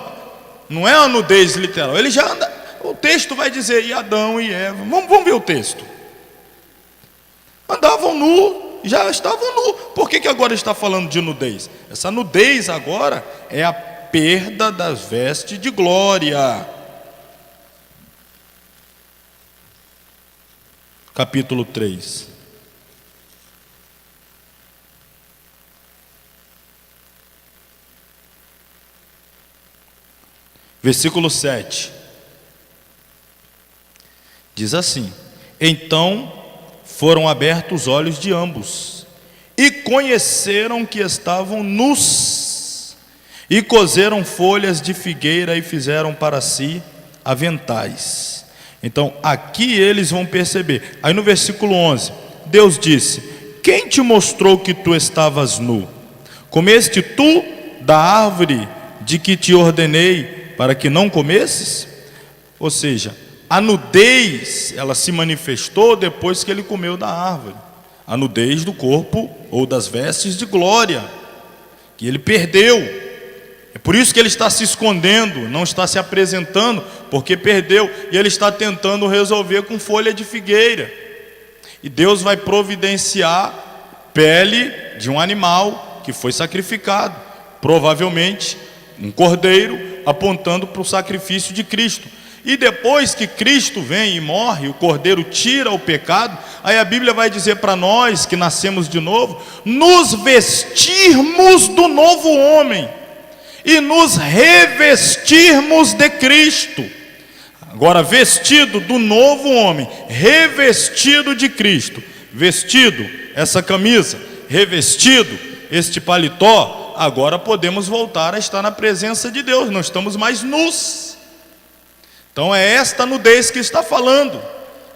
A: não é a nudez literal. Ele já anda. O texto vai dizer: e Adão e Eva, vamos ver o texto. Andavam nu, já estavam nu. Por que agora está falando de nudez? Essa nudez agora é a perda das vestes de glória. Capítulo 3. Versículo 7. Diz assim: então foram abertos os olhos de ambos, e conheceram que estavam nus, e coseram folhas de figueira e fizeram para si aventais. Então aqui eles vão perceber. Aí no versículo 11, Deus disse: quem te mostrou que tu estavas nu? Comeste tu da árvore de que te ordenei para que não comesses? Ou seja, a nudez, ela se manifestou depois que ele comeu da árvore. A nudez do corpo ou das vestes de glória, que ele perdeu. É por isso que ele está se escondendo, não está se apresentando, porque perdeu. E ele está tentando resolver com folha de figueira. E Deus vai providenciar pele de um animal que foi sacrificado. Provavelmente um cordeiro, apontando para o sacrifício de Cristo. E depois que Cristo vem e morre, o cordeiro tira o pecado, aí a Bíblia vai dizer para nós que nascemos de novo, nos vestirmos do novo homem e nos revestirmos de Cristo. Agora, vestido do novo homem, revestido de Cristo, vestido essa camisa, revestido este paletó, agora podemos voltar a estar na presença de Deus, não estamos mais nus. Então é esta nudez que está falando,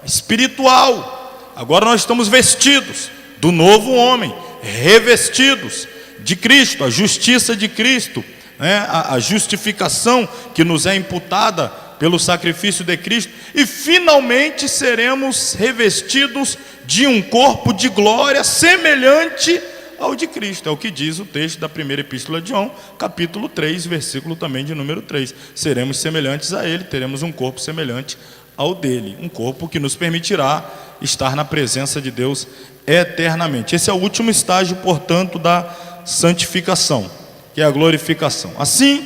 A: espiritual. Agora nós estamos vestidos do novo homem, revestidos de Cristo, a justiça de Cristo, né? A justificação que nos é imputada pelo sacrifício de Cristo, e finalmente seremos revestidos de um corpo de glória semelhante ao de Cristo. É o que diz o texto da primeira epístola de João, capítulo 3, versículo também de número 3. Seremos semelhantes a Ele, teremos um corpo semelhante ao dele, um corpo que nos permitirá estar na presença de Deus eternamente. Esse é o último estágio, portanto, da santificação, que é a glorificação. Assim,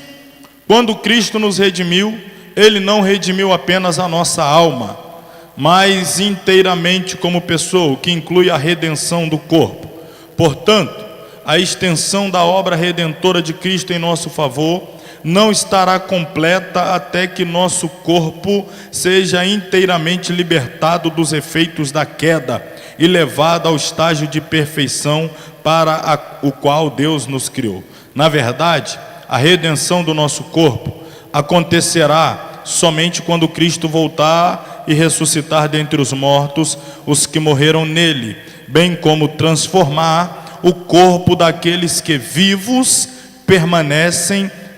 A: quando Cristo nos redimiu, Ele não redimiu apenas a nossa alma, mas inteiramente como pessoa, o que inclui a redenção do corpo. Portanto, a extensão da obra redentora de Cristo em nosso favor não estará completa até que nosso corpo seja inteiramente libertado dos efeitos da queda e levado ao estágio de perfeição para o qual Deus nos criou. Na verdade, a redenção do nosso corpo acontecerá somente quando Cristo voltar e ressuscitar dentre os mortos os que morreram nele, bem como transformar o corpo daqueles que vivos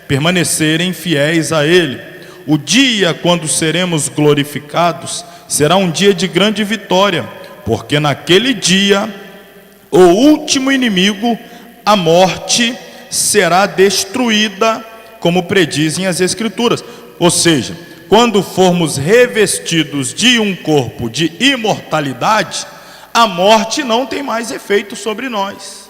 A: permanecerem fiéis a Ele. O dia quando seremos glorificados será um dia de grande vitória, porque naquele dia o último inimigo, a morte, será destruída, como predizem as Escrituras. Ou seja, quando formos revestidos de um corpo de imortalidade, a morte não tem mais efeito sobre nós.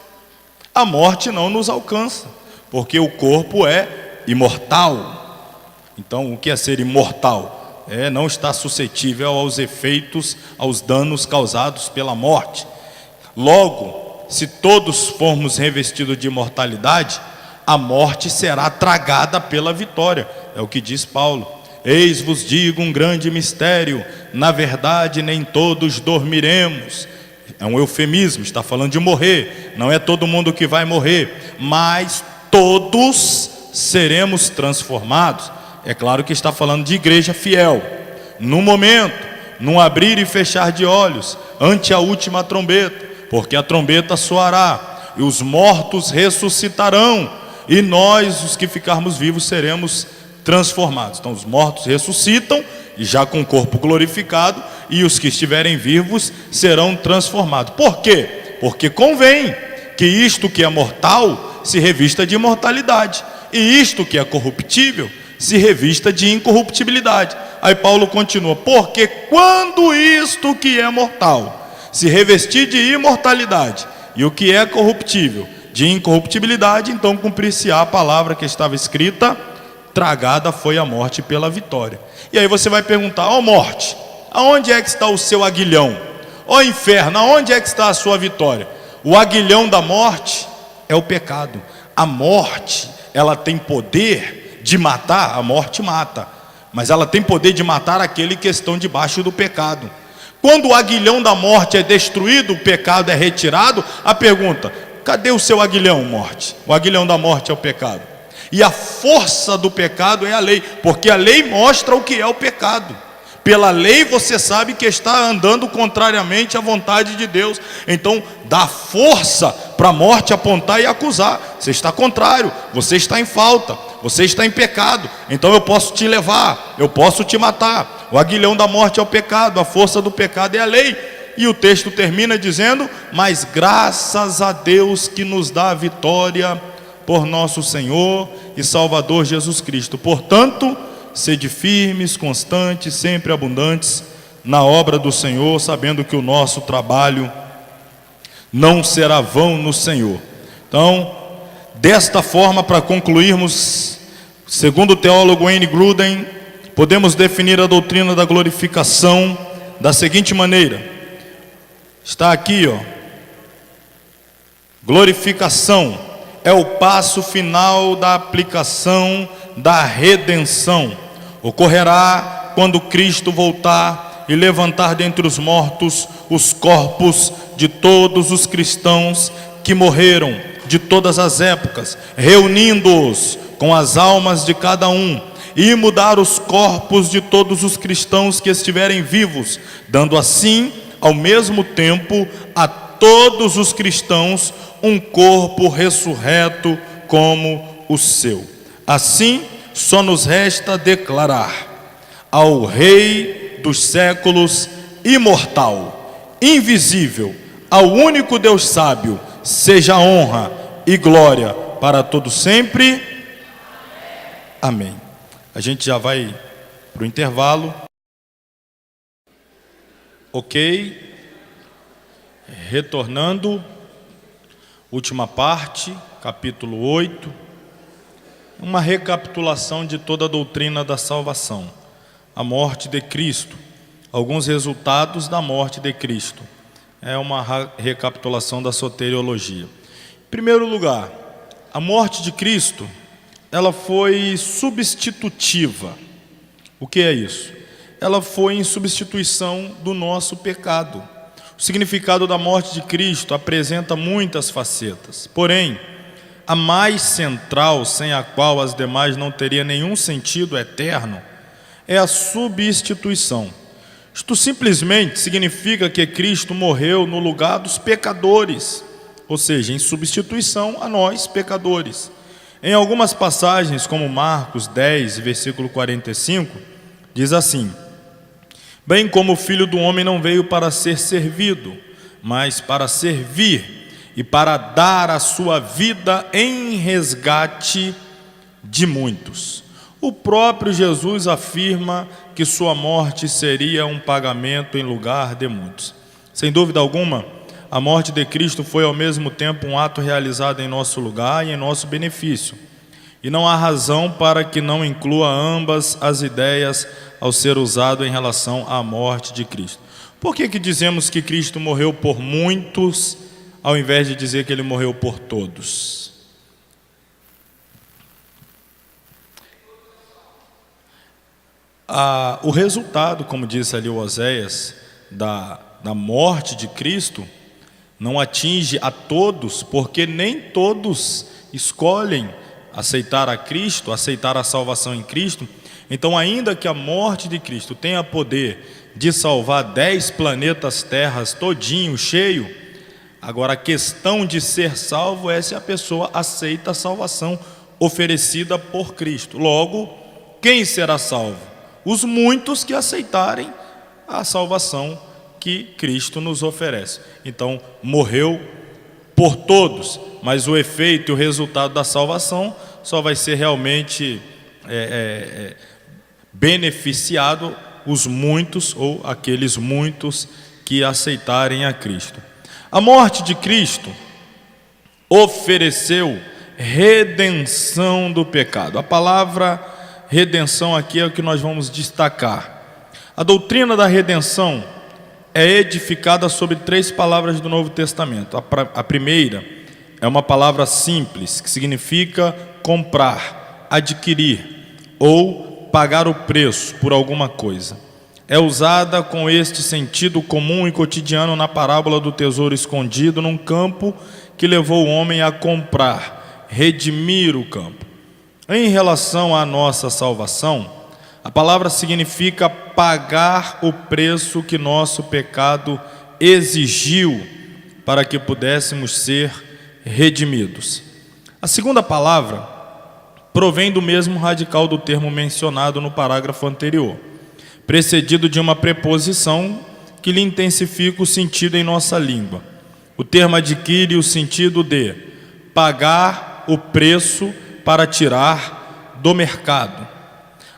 A: A morte não nos alcança, porque o corpo é imortal. Então, o que é ser imortal? É não estar suscetível aos efeitos, aos danos causados pela morte. Logo, se todos formos revestidos de imortalidade, a morte será tragada pela vitória. É o que diz Paulo: eis vos digo um grande mistério, na verdade nem todos dormiremos. É um eufemismo, está falando de morrer. Não é todo mundo que vai morrer, mas todos seremos transformados. É claro que está falando de igreja fiel. No momento, num abrir e fechar de olhos, ante a última trombeta, porque a trombeta soará, e os mortos ressuscitarão, e nós, os que ficarmos vivos, seremos transformados. Então os mortos ressuscitam, e já com o corpo glorificado, e os que estiverem vivos serão transformados. Por quê? Porque convém que isto que é mortal se revista de imortalidade, e isto que é corruptível se revista de incorruptibilidade. Aí Paulo continua: porque quando isto que é mortal se revestir de imortalidade, e o que é corruptível de incorruptibilidade, então cumprir-se-á a palavra que estava escrita: tragada foi a morte pela vitória. E aí você vai perguntar: ó morte, aonde é que está o seu aguilhão? Ó inferno, aonde é que está a sua vitória? O aguilhão da morte é o pecado. A morte, ela tem poder de matar. A morte mata, mas ela tem poder de matar aquele que estão debaixo do pecado. Quando o aguilhão da morte é destruído, o pecado é retirado, a pergunta: cadê o seu aguilhão, morte? O aguilhão da morte é o pecado. E a força do pecado é a lei, porque a lei mostra o que é o pecado. Pela lei você sabe que está andando contrariamente à vontade de Deus. Então dá força para a morte apontar e acusar: você está contrário, você está em falta, você está em pecado, então eu posso te levar, eu posso te matar. O aguilhão da morte é o pecado, a força do pecado é a lei. E o texto termina dizendo: mas graças a Deus que nos dá a vitória por nosso Senhor e Salvador Jesus Cristo. Portanto, sede firmes, constantes, sempre abundantes na obra do Senhor, sabendo que o nosso trabalho não será vão no Senhor. Então, desta forma, para concluirmos, segundo o teólogo Wayne Grudem, podemos definir a doutrina da glorificação da seguinte maneira. Está aqui, ó. Glorificação é o passo final da aplicação da redenção. Ocorrerá quando Cristo voltar e levantar dentre os mortos os corpos de todos os cristãos que morreram de todas as épocas, reunindo-os com as almas de cada um, e mudar os corpos de todos os cristãos que estiverem vivos, dando assim, ao mesmo tempo, a todos os cristãos um corpo ressurreto como o seu. Assim, só nos resta declarar: ao Rei dos séculos, imortal, invisível, ao único Deus sábio, seja honra e glória para todos sempre. Amém. A gente já vai para o intervalo. Ok. Retornando. Última parte, capítulo 8. Uma recapitulação de toda a doutrina da salvação. A morte de Cristo. Alguns resultados da morte de Cristo. É uma recapitulação da soteriologia. Em primeiro lugar, a morte de Cristo, ela foi substitutiva. O que é isso? Ela foi em substituição do nosso pecado. O significado da morte de Cristo apresenta muitas facetas. Porém, a mais central, sem a qual as demais não teriam nenhum sentido eterno, é a substituição. Isto simplesmente significa que Cristo morreu no lugar dos pecadores, ou seja, em substituição a nós, pecadores. Em algumas passagens, como Marcos 10, versículo 45, diz assim: bem como o Filho do Homem não veio para ser servido, mas para servir e para dar a sua vida em resgate de muitos. O próprio Jesus afirma que sua morte seria um pagamento em lugar de muitos. Sem dúvida alguma, a morte de Cristo foi ao mesmo tempo um ato realizado em nosso lugar e em nosso benefício. E não há razão para que não inclua ambas as ideias ao ser usado em relação à morte de Cristo. Por que dizemos que Cristo morreu por muitos, ao invés de dizer que Ele morreu por todos? O resultado, como disse ali o Oséias, da morte de Cristo, não atinge a todos, porque nem todos escolhem aceitar a Cristo, aceitar a salvação em Cristo. Então, ainda que a morte de Cristo tenha poder de salvar 10 planetas terras todinho, cheio, agora a questão de ser salvo é se a pessoa aceita a salvação oferecida por Cristo. Logo, quem será salvo? Os muitos que aceitarem a salvação que Cristo nos oferece. Então, morreu por todos, mas o efeito e o resultado da salvação só vai ser realmente beneficiado os muitos, ou aqueles muitos que aceitarem a Cristo. A morte de Cristo ofereceu redenção do pecado. A palavra redenção aqui é o que nós vamos destacar. A doutrina da redenção é edificada sobre 3 palavras do Novo Testamento. A primeira é uma palavra simples, que significa comprar, adquirir ou pagar o preço por alguma coisa. É usada com este sentido comum e cotidiano na parábola do tesouro escondido num campo que levou o homem a comprar, redimir o campo. Em relação à nossa salvação, a palavra significa pagar o preço que nosso pecado exigiu para que pudéssemos ser redimidos. A segunda palavra provém do mesmo radical do termo mencionado no parágrafo anterior, precedido de uma preposição que lhe intensifica o sentido em nossa língua. O termo adquire o sentido de pagar o preço para tirar do mercado.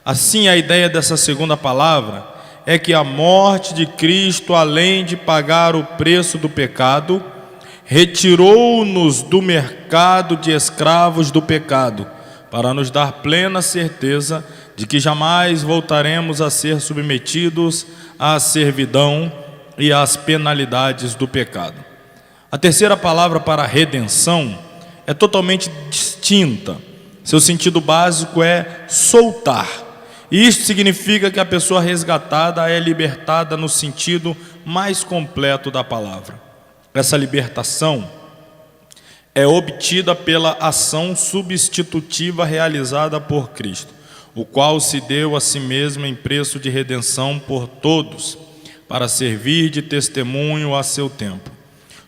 A: Assim, a ideia dessa segunda palavra é que a morte de Cristo, além de pagar o preço do pecado, retirou-nos do mercado de escravos do pecado, para nos dar plena certeza de que jamais voltaremos a ser submetidos à servidão e às penalidades do pecado. A terceira palavra para redenção é totalmente distinta. Seu sentido básico é soltar. E isto significa que a pessoa resgatada é libertada no sentido mais completo da palavra. Essa libertação é obtida pela ação substitutiva realizada por Cristo, o qual se deu a si mesmo em preço de redenção por todos, para servir de testemunho a seu tempo.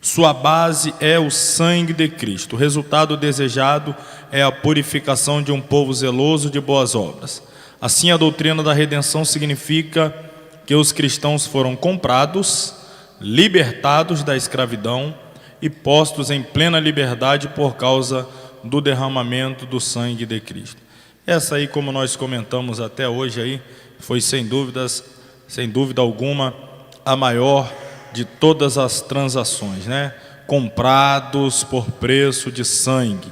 A: Sua base é o sangue de Cristo. O resultado desejado é a purificação de um povo zeloso de boas obras. Assim, a doutrina da redenção significa que os cristãos foram comprados, libertados da escravidão e postos em plena liberdade por causa do derramamento do sangue de Cristo. Essa aí, como nós comentamos até hoje aí, foi sem dúvida alguma a maior de todas as transações, né? Comprados por preço de sangue,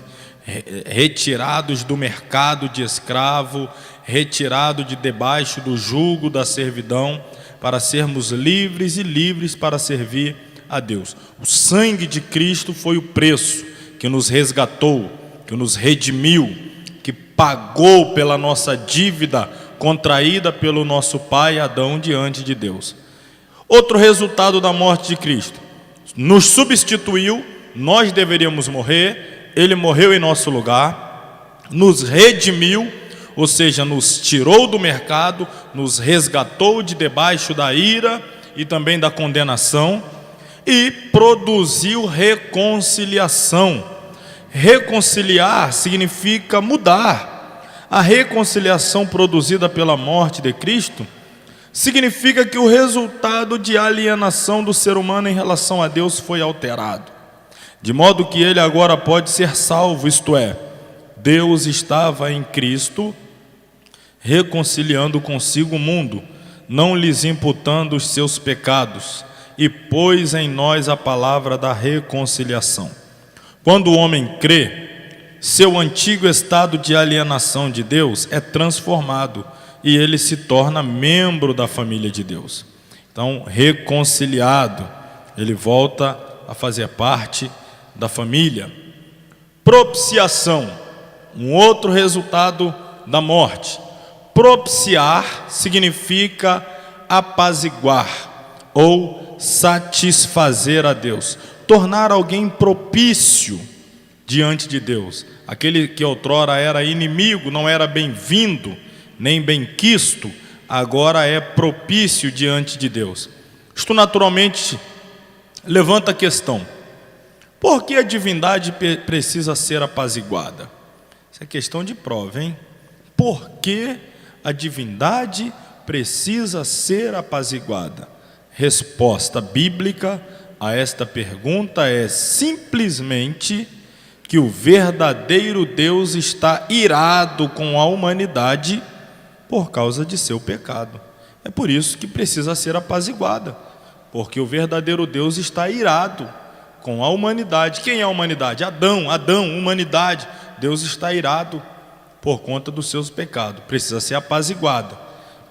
A: retirados do mercado de escravo, retirado de debaixo do jugo da servidão, para sermos livres e livres para servir a Deus. O sangue de Cristo foi o preço que nos resgatou, que nos redimiu, que pagou pela nossa dívida contraída pelo nosso pai Adão diante de Deus. Outro resultado da morte de Cristo: nos substituiu, nós deveríamos morrer, ele morreu em nosso lugar, nos redimiu, ou seja, nos tirou do mercado, nos resgatou de debaixo da ira e também da condenação, e produziu reconciliação. Reconciliar significa mudar. A reconciliação produzida pela morte de Cristo significa que o resultado de alienação do ser humano em relação a Deus foi alterado, de modo que ele agora pode ser salvo, isto é, Deus estava em Cristo reconciliando consigo o mundo, não lhes imputando os seus pecados, e pôs em nós a palavra da reconciliação. Quando o homem crê, seu antigo estado de alienação de Deus é transformado e ele se torna membro da família de Deus. Então, reconciliado, ele volta a fazer parte da família. Propiciação, um outro resultado da morte. Propiciar significa apaziguar ou satisfazer a Deus, tornar alguém propício diante de Deus. Aquele que outrora era inimigo, não era bem-vindo, nem bem-quisto, agora é propício diante de Deus. Isto naturalmente levanta a questão: por que a divindade precisa ser apaziguada? Isso é questão de prova, hein? Por que a divindade precisa ser apaziguada? Resposta bíblica a esta pergunta é simplesmente que o verdadeiro Deus está irado com a humanidade por causa de seu pecado. É por isso que precisa ser apaziguada, porque o verdadeiro Deus está irado com a humanidade. Quem é a humanidade? Adão, humanidade. Deus está irado por conta dos seus pecados. Precisa ser apaziguada,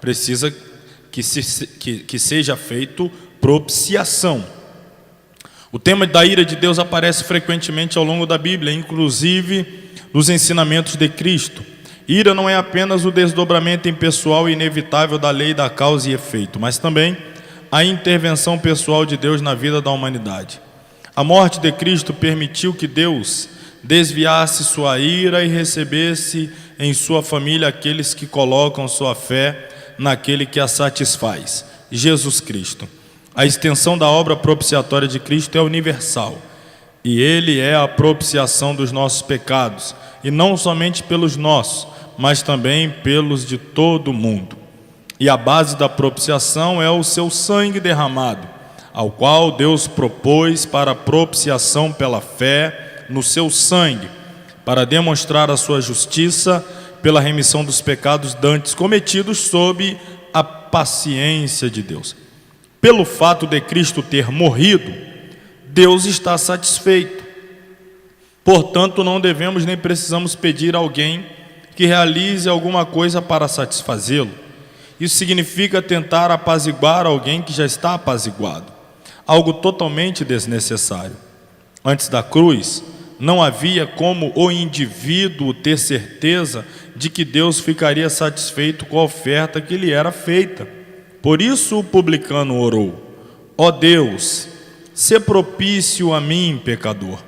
A: precisa que seja feito propiciação. O tema da ira de Deus aparece frequentemente ao longo da Bíblia, inclusive nos ensinamentos de Cristo. Ira não é apenas o desdobramento impessoal e inevitável da lei da causa e efeito, mas também a intervenção pessoal de Deus na vida da humanidade. A morte de Cristo permitiu que Deus desviasse sua ira e recebesse em sua família aqueles que colocam sua fé naquele que a satisfaz, Jesus Cristo. A extensão da obra propiciatória de Cristo é universal, e Ele é a propiciação dos nossos pecados, e não somente pelos nossos, mas também pelos de todo o mundo. E a base da propiciação é o seu sangue derramado, ao qual Deus propôs para a propiciação pela fé no seu sangue, para demonstrar a sua justiça pela remissão dos pecados dantes cometidos sob a paciência de Deus. Pelo fato de Cristo ter morrido, Deus está satisfeito. Portanto, não devemos nem precisamos pedir a alguém que realize alguma coisa para satisfazê-lo. Isso significa tentar apaziguar alguém que já está apaziguado, algo totalmente desnecessário. Antes da cruz, não havia como o indivíduo ter certeza de que Deus ficaria satisfeito com a oferta que lhe era feita. Por isso o publicano orou: ó Deus, sê propício a mim, pecador.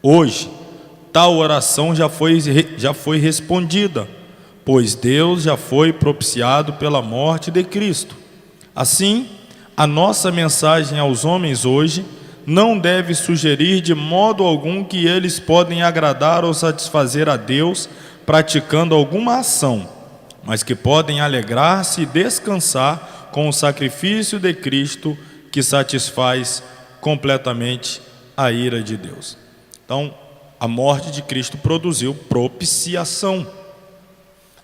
A: Hoje, tal oração já foi respondida, pois Deus já foi propiciado pela morte de Cristo. Assim, a nossa mensagem aos homens hoje não deve sugerir de modo algum que eles podem agradar ou satisfazer a Deus praticando alguma ação, mas que podem alegrar-se e descansar com o sacrifício de Cristo, que satisfaz completamente a ira de Deus. Então, a morte de Cristo produziu propiciação,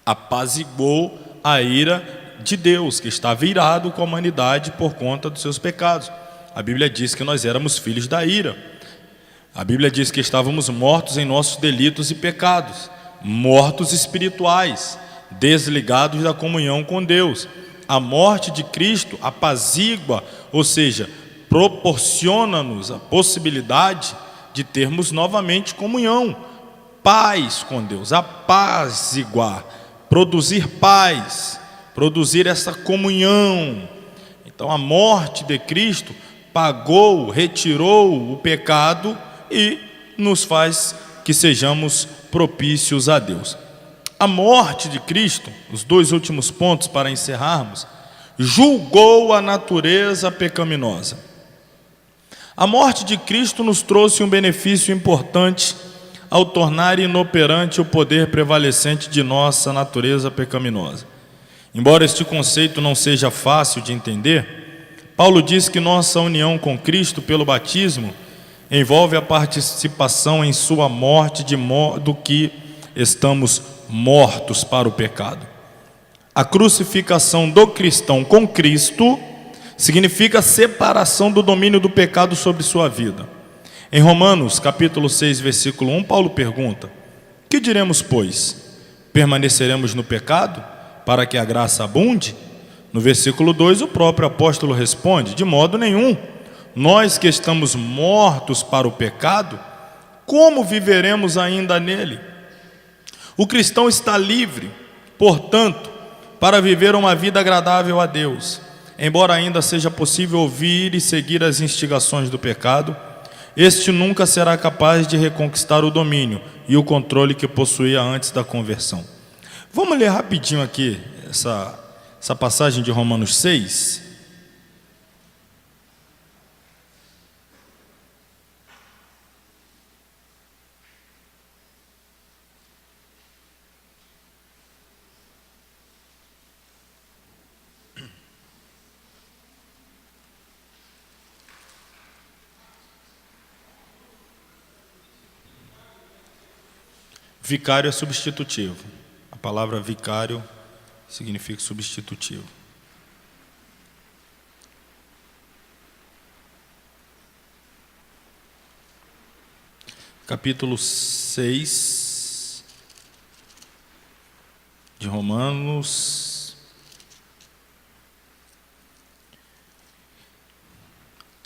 A: apaziguou a ira de Deus, que estava irado com a humanidade por conta dos seus pecados. A Bíblia diz que nós éramos filhos da ira. A Bíblia diz que estávamos mortos em nossos delitos e pecados, mortos espirituais, desligados da comunhão com Deus. A morte de Cristo apazigua, ou seja, proporciona-nos a possibilidade de termos novamente comunhão, paz com Deus, apaziguar, produzir paz, produzir essa comunhão. Então a morte de Cristo pagou, retirou o pecado e nos faz que sejamos propícios a Deus. A morte de Cristo, os dois últimos pontos para encerrarmos, julgou a natureza pecaminosa. A morte de Cristo nos trouxe um benefício importante ao tornar inoperante o poder prevalecente de nossa natureza pecaminosa. Embora este conceito não seja fácil de entender, Paulo diz que nossa união com Cristo pelo batismo envolve a participação em sua morte, de modo que estamos mortos para o pecado. A crucificação do cristão com Cristo significa separação do domínio do pecado sobre sua vida. Em Romanos, capítulo 6, versículo 1, Paulo pergunta: que diremos, pois? Permaneceremos no pecado para que a graça abunde? No versículo 2, o próprio apóstolo responde: de modo nenhum. Nós que estamos mortos para o pecado, como viveremos ainda nele? O cristão está livre, portanto, para viver uma vida agradável a Deus. Embora ainda seja possível ouvir e seguir as instigações do pecado, este nunca será capaz de reconquistar o domínio e o controle que possuía antes da conversão. Vamos ler rapidinho aqui essa passagem de Romanos 6. Vicário é substitutivo. A palavra vicário significa substitutivo. Capítulo 6 de Romanos.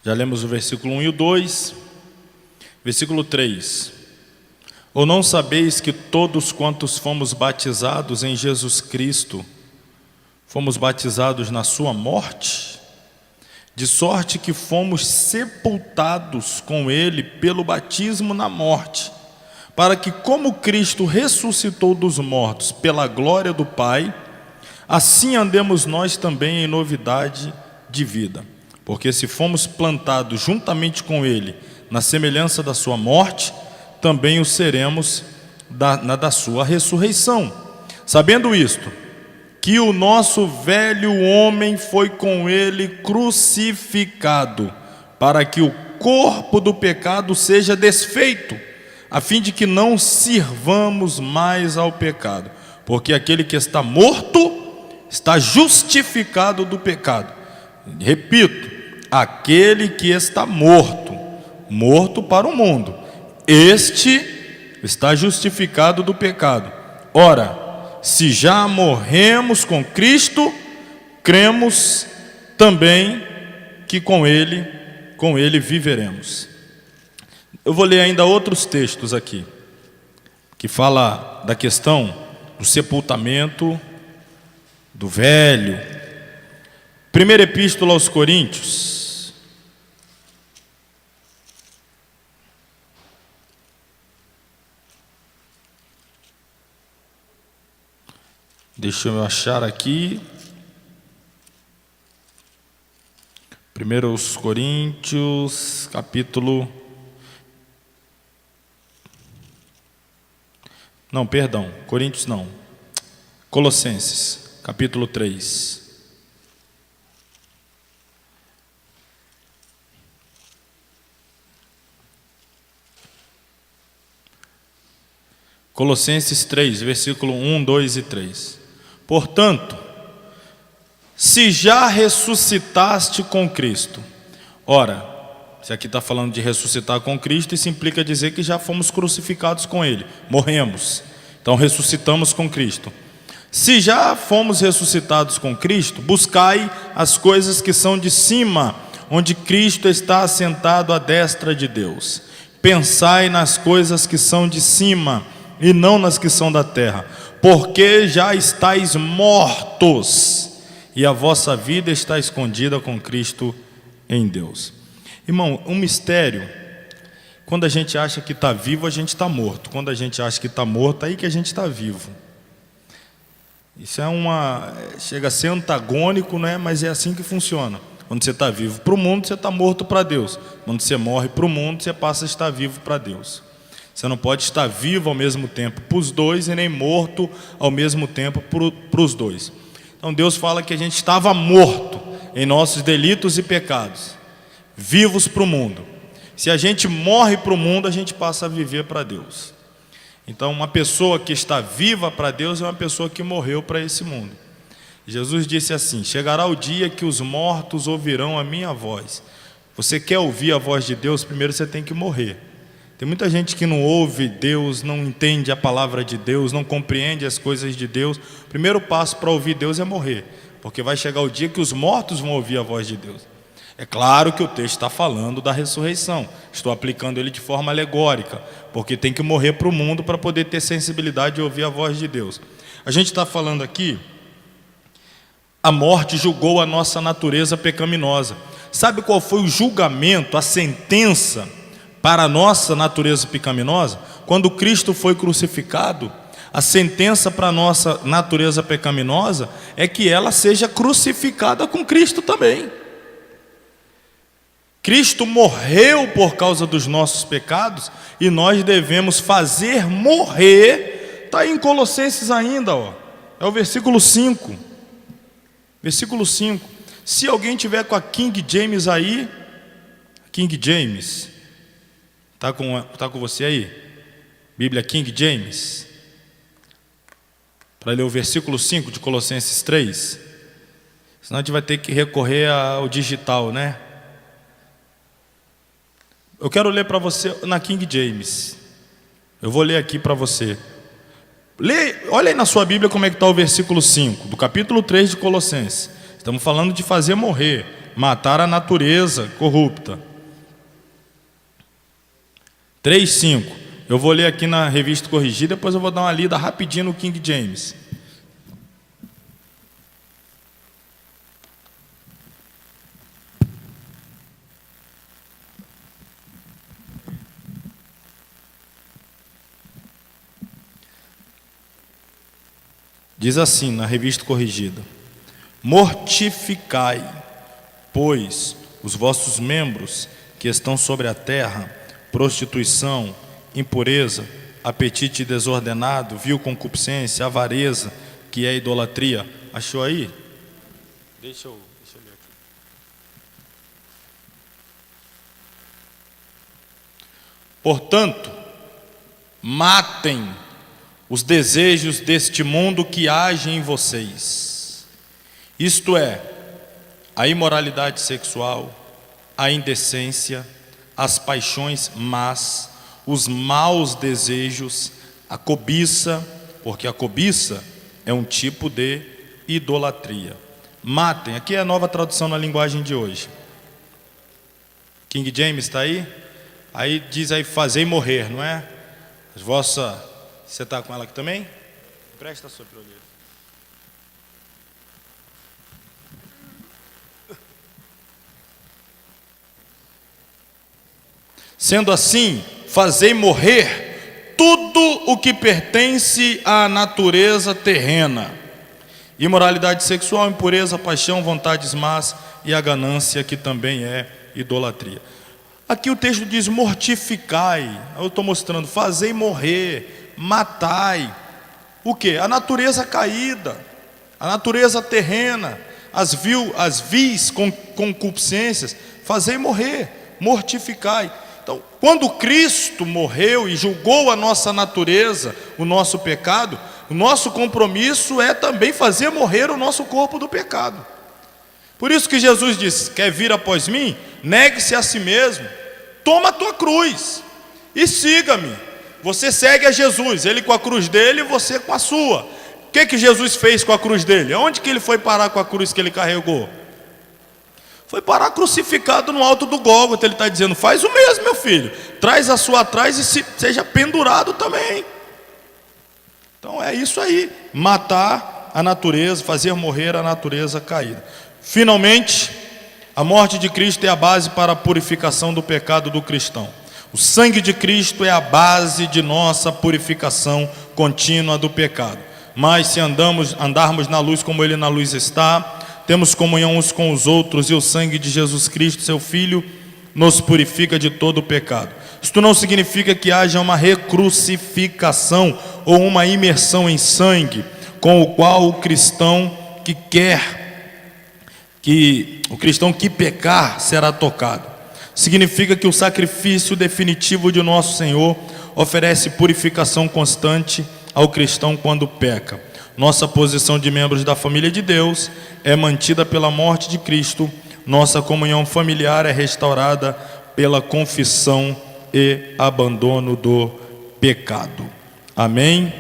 A: Já lemos o versículo 1 e o 2. Versículo 3. Ou não sabeis que todos quantos fomos batizados em Jesus Cristo, fomos batizados na sua morte? De sorte que fomos sepultados com ele pelo batismo na morte, para que, como Cristo ressuscitou dos mortos pela glória do Pai, assim andemos nós também em novidade de vida. Porque se fomos plantados juntamente com ele na semelhança da sua morte, também o seremos da sua ressurreição. Sabendo isto, que o nosso velho homem foi com ele crucificado, para que o corpo do pecado seja desfeito, a fim de que não sirvamos mais ao pecado. Porque aquele que está morto está justificado do pecado. Repito, aquele que está morto para o mundo, este está justificado do pecado. Ora, se já morremos com Cristo, cremos também que com ele viveremos. Eu vou ler ainda outros textos aqui, que fala da questão do sepultamento do velho. Primeira epístola aos Coríntios. Deixa eu achar aqui. 1 Coríntios, capítulo... Não, perdão, Coríntios não. Colossenses, capítulo 3. Colossenses 3, versículo 1, 2 e 3. Portanto, se já ressuscitaste com Cristo. Ora, se aqui está falando de ressuscitar com Cristo, isso implica dizer que já fomos crucificados com Ele, morremos. Então ressuscitamos com Cristo. Se já fomos ressuscitados com Cristo, buscai as coisas que são de cima, onde Cristo está assentado à destra de Deus. Pensai nas coisas que são de cima, e não nas que são da terra, porque já estáis mortos, e a vossa vida está escondida com Cristo em Deus. Irmão, um mistério, quando a gente acha que está vivo, a gente está morto. Quando a gente acha que está morto, aí que a gente está vivo. Isso chega a ser antagônico, né? Mas é assim que funciona. Quando você está vivo para o mundo, você está morto para Deus. Quando você morre para o mundo, você passa a estar vivo para Deus. Você não pode estar vivo ao mesmo tempo para os dois e nem morto ao mesmo tempo para os dois. Então Deus fala que a gente estava morto em nossos delitos e pecados, vivos para o mundo. Se a gente morre para o mundo, a gente passa a viver para Deus. Então uma pessoa que está viva para Deus é uma pessoa que morreu para esse mundo. Jesus disse assim: chegará o dia que os mortos ouvirão a minha voz. Você quer ouvir a voz de Deus? Primeiro você tem que morrer. Tem muita gente que não ouve Deus, não entende a palavra de Deus, não compreende as coisas de Deus. O primeiro passo para ouvir Deus é morrer, porque vai chegar o dia que os mortos vão ouvir a voz de Deus. É claro que o texto está falando da ressurreição, estou aplicando ele de forma alegórica, porque tem que morrer para o mundo para poder ter sensibilidade de ouvir a voz de Deus. A gente está falando aqui, a morte julgou a nossa natureza pecaminosa. Sabe qual foi o julgamento, a sentença para a nossa natureza pecaminosa? Quando Cristo foi crucificado, a sentença para a nossa natureza pecaminosa é que ela seja crucificada com Cristo também. Cristo morreu por causa dos nossos pecados e nós devemos fazer morrer. Está aí em Colossenses ainda, ó. É o versículo 5. Versículo 5. Se alguém tiver com a King James aí, King James, tá com você aí? Bíblia King James, para ler o versículo 5 de Colossenses 3. Senão a gente vai ter que recorrer ao digital, né? Eu quero ler para você na King James. Eu vou ler aqui para você. Olha aí na sua Bíblia como é que está o versículo 5 do capítulo 3 de Colossenses. Estamos falando de fazer morrer, matar a natureza corrupta. 3:5. Eu vou ler aqui na Revista Corrigida, depois eu vou dar uma lida rapidinho no King James. Diz assim na Revista Corrigida: mortificai, pois, os vossos membros que estão sobre a terra, prostituição, impureza, apetite desordenado, vil concupiscência, avareza, que é idolatria. Achou aí? Deixa eu ler aqui. Portanto, matem os desejos deste mundo que agem em vocês, isto é, a imoralidade sexual, a indecência, as paixões más, os maus desejos, a cobiça, porque a cobiça é um tipo de idolatria. Matem, aqui é a nova tradução na linguagem de hoje. King James está aí? Aí diz aí, fazei morrer, não é? Você está com ela aqui também? Presta a sua para eu ler. Sendo assim, fazei morrer tudo o que pertence à natureza terrena: imoralidade sexual, impureza, paixão, vontades más e a ganância, que também é idolatria. Aqui o texto diz mortificai. Eu estou mostrando, fazei morrer, matai. O quê? A natureza caída, a natureza terrena, as vis concupiscências, fazei morrer, mortificai. Então, quando Cristo morreu e julgou a nossa natureza, o nosso pecado, o nosso compromisso é também fazer morrer o nosso corpo do pecado. Por isso que Jesus disse: quer vir após mim? Negue-se a si mesmo, toma a tua cruz e siga-me. Você segue a Jesus, ele com a cruz dele e você com a sua. O que Jesus fez com a cruz dele? Aonde que ele foi parar com a cruz que ele carregou? Foi parar crucificado no alto do Gólgota. Ele está dizendo: faz o mesmo, meu filho, traz a sua atrás e seja pendurado também. Então é isso aí, matar a natureza, fazer morrer a natureza caída. Finalmente, a morte de Cristo é a base para a purificação do pecado do cristão. O sangue de Cristo é a base de nossa purificação contínua do pecado. Mas se andarmos na luz como Ele na luz está, temos comunhão uns com os outros, e o sangue de Jesus Cristo, seu Filho, nos purifica de todo o pecado. Isto não significa que haja uma recrucificação ou uma imersão em sangue, com o qual o cristão que pecar será tocado. Significa que o sacrifício definitivo de nosso Senhor oferece purificação constante ao cristão quando peca. Nossa posição de membros da família de Deus é mantida pela morte de Cristo. Nossa comunhão familiar é restaurada pela confissão e abandono do pecado. Amém?